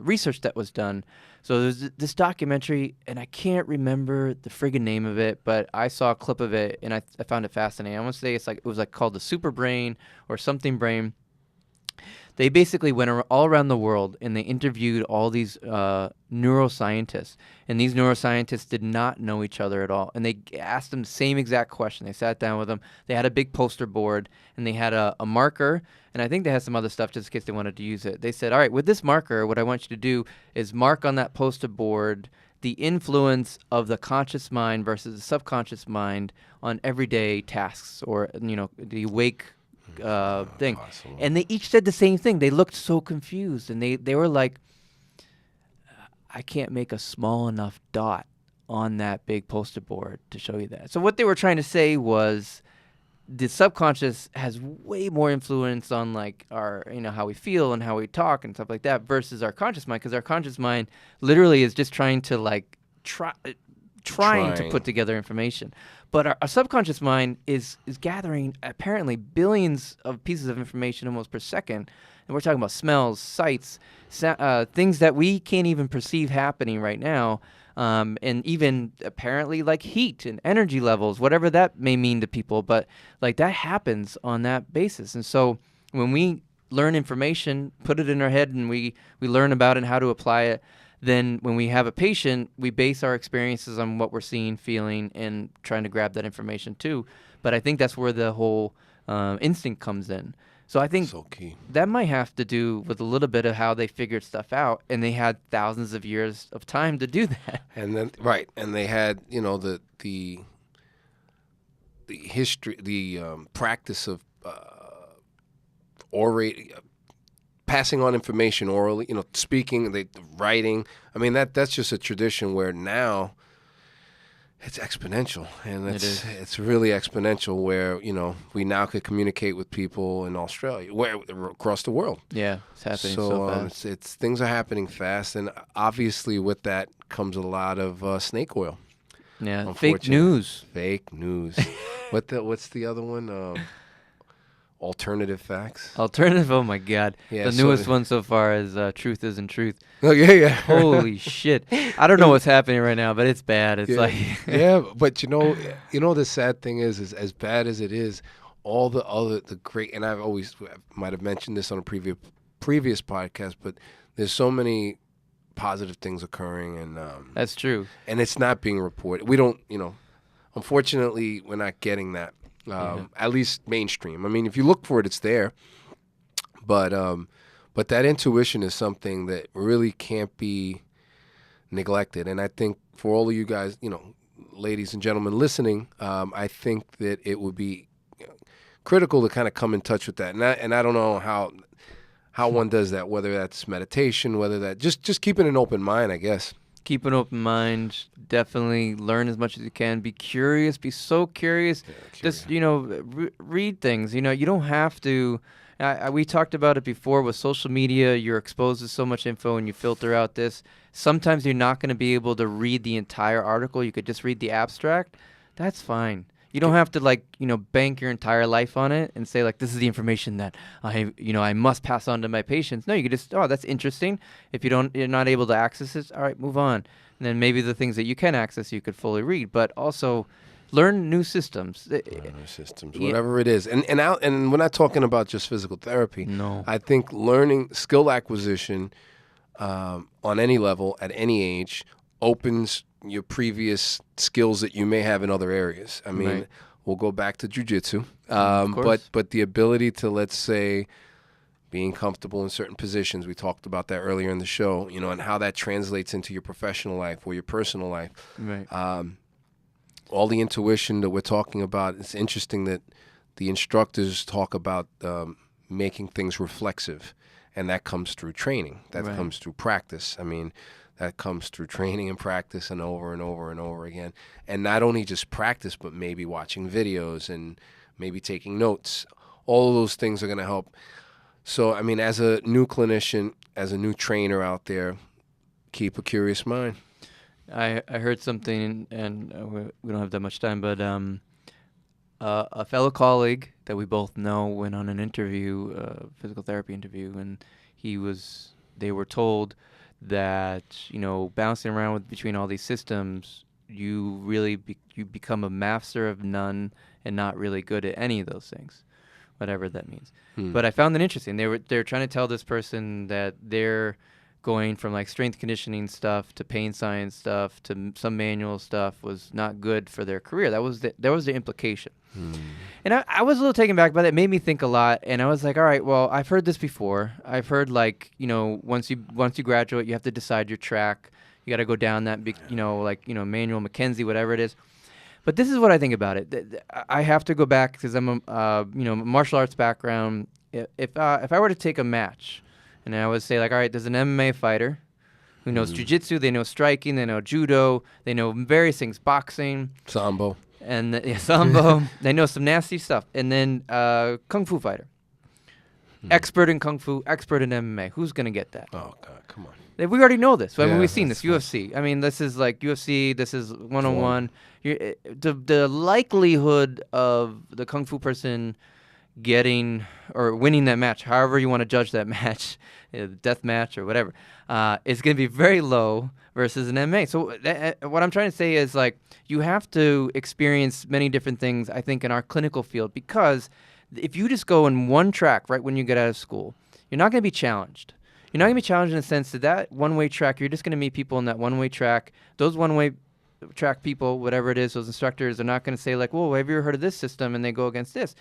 research that was done. So there's this documentary, and I can't remember the friggin' name of it, but I saw a clip of it, and I found it fascinating. I want to say it was called the Super Brain or something Brain. They basically went all around the world, and they interviewed all these neuroscientists, and these neuroscientists did not know each other at all, and they asked them the same exact question. They sat down with them. They had a big poster board, and they had a marker, and I think they had some other stuff just in case they wanted to use it. They said, all right, with this marker, what I want you to do is mark on that poster board the influence of the conscious mind versus the subconscious mind on everyday tasks, or the awake thing. Awesome. And they each said the same thing. They looked so confused, and they were like, I can't make a small enough dot on that big poster board to show you that. So what they were trying to say was the subconscious has way more influence on our how we feel and how we talk and stuff like trying to put together information. But our subconscious mind is gathering apparently billions of pieces of information almost per second. And we're talking about smells, sights, things that we can't even perceive happening right now. And even apparently like heat and energy levels, whatever that may mean to people. But like that happens on that basis. And so when we learn information, put it in our head, and we learn about it and how to apply it, then when we have a patient, we base our experiences on what we're seeing, feeling, and trying to grab that information too. But I think that's where the whole instinct comes in. So I think that might have to do with a little bit of how they figured stuff out, and they had thousands of years of time to do that. And then and they had the history, the practice of passing on information orally, speaking, writing. I mean, that's just a tradition where now it's exponential, and it's really exponential. Where we now could communicate with people in Australia, across the world. Yeah, it's happening so fast. It's things are happening fast, and obviously with that comes a lot of snake oil. Yeah, fake news. Fake news. What's the other one? Alternative facts. Alternative. Oh my God. Yeah, the newest one so far is Truth Isn't Truth. Oh yeah. Holy shit! I don't know what's happening right now, but it's bad. It's like yeah, but the sad thing is as bad as it is, all the great, and I might have mentioned this on a previous podcast, but there's so many positive things occurring, and that's true. And it's not being reported. We don't, unfortunately, we're not getting that. At least mainstream. I mean, if you look for it, it's there. But that intuition is something that really can't be neglected. And I think for all of you guys, ladies and gentlemen listening, I think that it would be critical to kind of come in touch with that. And I don't know how one does that, whether that's meditation, whether that just keeping an open mind, I guess. Keep an open mind. Definitely learn as much as you can. Be curious. Be so curious. Just read things. You don't have to. We talked about it before with social media. You're exposed to so much info, and you filter out this. Sometimes you're not going to be able to read the entire article. You could just read the abstract. That's fine. You don't have to bank your entire life on it and say this is the information that I must pass on to my patients. No, you could just, that's interesting. If you're not able to access it, all right, move on. And then maybe the things that you can access, you could fully read, but also learn new systems. Whatever it is. And we're not talking about just physical therapy. No. I think learning skill acquisition on any level at any age opens your previous skills that you may have in other areas. I mean, we'll go back to jiu-jitsu, but the ability to, let's say, being comfortable in certain positions. We talked about that earlier in the show, and how that translates into your professional life or your personal life. Right. All the intuition that we're talking about. It's interesting that the instructors talk about making things reflexive, and that comes through training. That comes through practice. I mean, that comes through training and practice and over and over and over again. And not only just practice, but maybe watching videos and maybe taking notes. All of those things are going to help. So, I mean, as a new clinician, as a new trainer out there, keep a curious mind. I heard something, and we don't have that much time, but a fellow colleague that we both know went on an interview, physical therapy interview, and they were told that bouncing around between all these systems, you really you become a master of none and not really good at any of those things, whatever that means. But I found it interesting. They're trying to tell this person that they're going from strength conditioning stuff to pain science stuff to some manual stuff was not good for their career. That was the implication. And I was a little taken back by that. It made me think a lot, and I was like, all right, well, I've heard this before. I've heard once you graduate, you have to decide your track. You got to go down that big, manual, McKenzie, whatever it is. But this is what I think about it. I have to go back because I'm a martial arts background. If I were to take a match, and I would say all right, there's an MMA fighter who knows jiu-jitsu, they know striking, they know judo, they know various things, boxing, sambo. And sambo, they know some nasty stuff. And then kung fu fighter. Expert in kung fu, expert in MMA. Who's going to get that? Oh, God, come on. We already know this. I mean, Yeah, we've seen this. UFC. I mean, this is like UFC. This is one-on-one. The likelihood of the Kung Fu person getting or winning that match, however you want to judge that match, death match or whatever, is going to be very low versus an MMA. So what I'm trying to say is, like, you have to experience many different things, I think, in our clinical field, because if you just go in one track right when you get out of school, you're not going to be challenged. You're not going to be challenged in the sense that one-way track, you're just going to meet people in that one-way track. Those one-way track people, whatever it is, those instructors are not going to say, like, whoa, have you ever heard of this system? And they go against this.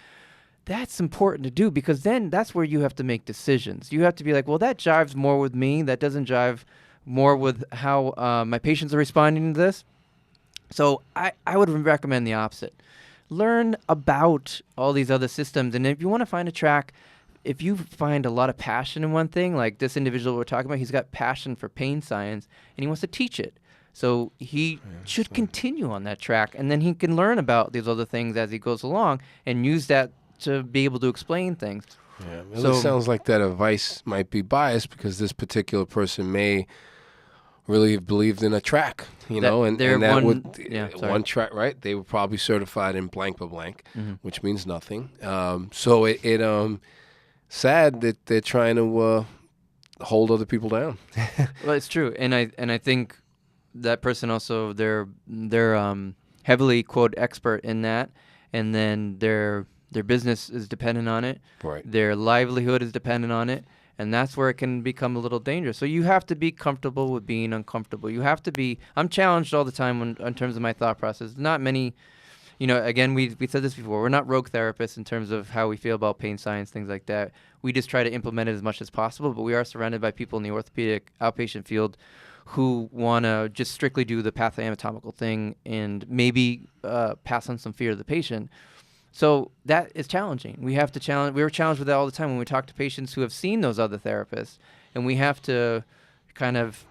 That's important to do, because then that's where you have to make decisions. You have to be like, well, that jives more with me. That doesn't jive more with how my patients are responding to this. So I would recommend the opposite. Learn about all these other systems. And if you want to find a track, if you find a lot of passion in one thing, like this individual we're talking about, he's got passion for pain science and he wants to teach it. So he should continue on that track, and then he can learn about these other things as he goes along and use that to be able to explain things. Yeah, it sounds like that advice might be biased, because this particular person may really have believed in a track, and that one track, right? They were probably certified in blank by blank, which means nothing. So it sad that they're trying to hold other people down. Well, it's true, and I think that person also they're heavily quote expert in that, and then their business is dependent on it. Right. Their livelihood is dependent on it, and that's where it can become a little dangerous. So you have to be comfortable with being uncomfortable. You have to be. I'm challenged all the time in terms of my thought process. Not many. Again, we said this before. We're not rogue therapists in terms of how we feel about pain science, things like that. We just try to implement it as much as possible, but we are surrounded by people in the orthopedic outpatient field who want to just strictly do the pathoanatomical thing and maybe pass on some fear to the patient. So that is challenging. We have to challenge. We were challenged with that all the time when we talk to patients who have seen those other therapists, and we have to kind of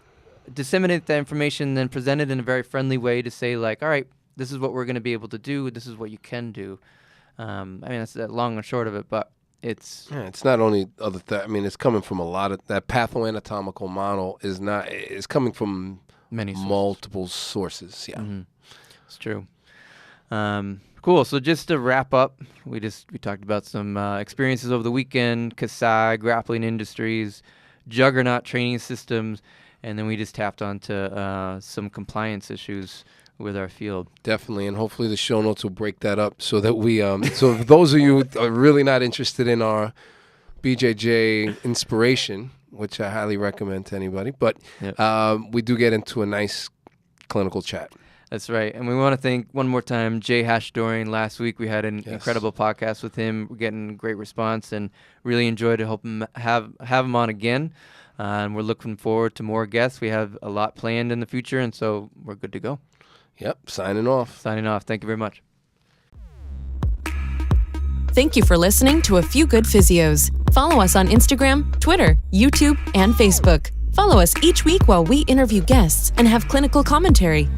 disseminate that information, then present it in a very friendly way to say, like, all right, this is what we're going to be able to do. This is what you can do. That's the long and short of it, but it's not only other. It's coming from a lot of that pathoanatomical model is coming from multiple sources. Yeah, it's true. Cool. So just to wrap up, we talked about some experiences over the weekend: Kasai Grappling Industries, Juggernaut Training Systems, and then we just tapped onto some compliance issues with our field. Definitely, and hopefully the show notes will break that up so that we so if those of you are really not interested in our BJJ inspiration, which I highly recommend to anybody, but we do get into a nice clinical chat. That's right, and we want to thank one more time Jay Hashdorian. Last week we had an incredible podcast with him. We're getting great response and really enjoyed to hope him have him on again. And we're looking forward to more guests. We have a lot planned in the future, and so we're good to go. Yep, signing off. Thank you very much. Thank you for listening to A Few Good Physios. Follow us on Instagram, Twitter, YouTube, and Facebook. Follow us each week while we interview guests and have clinical commentary.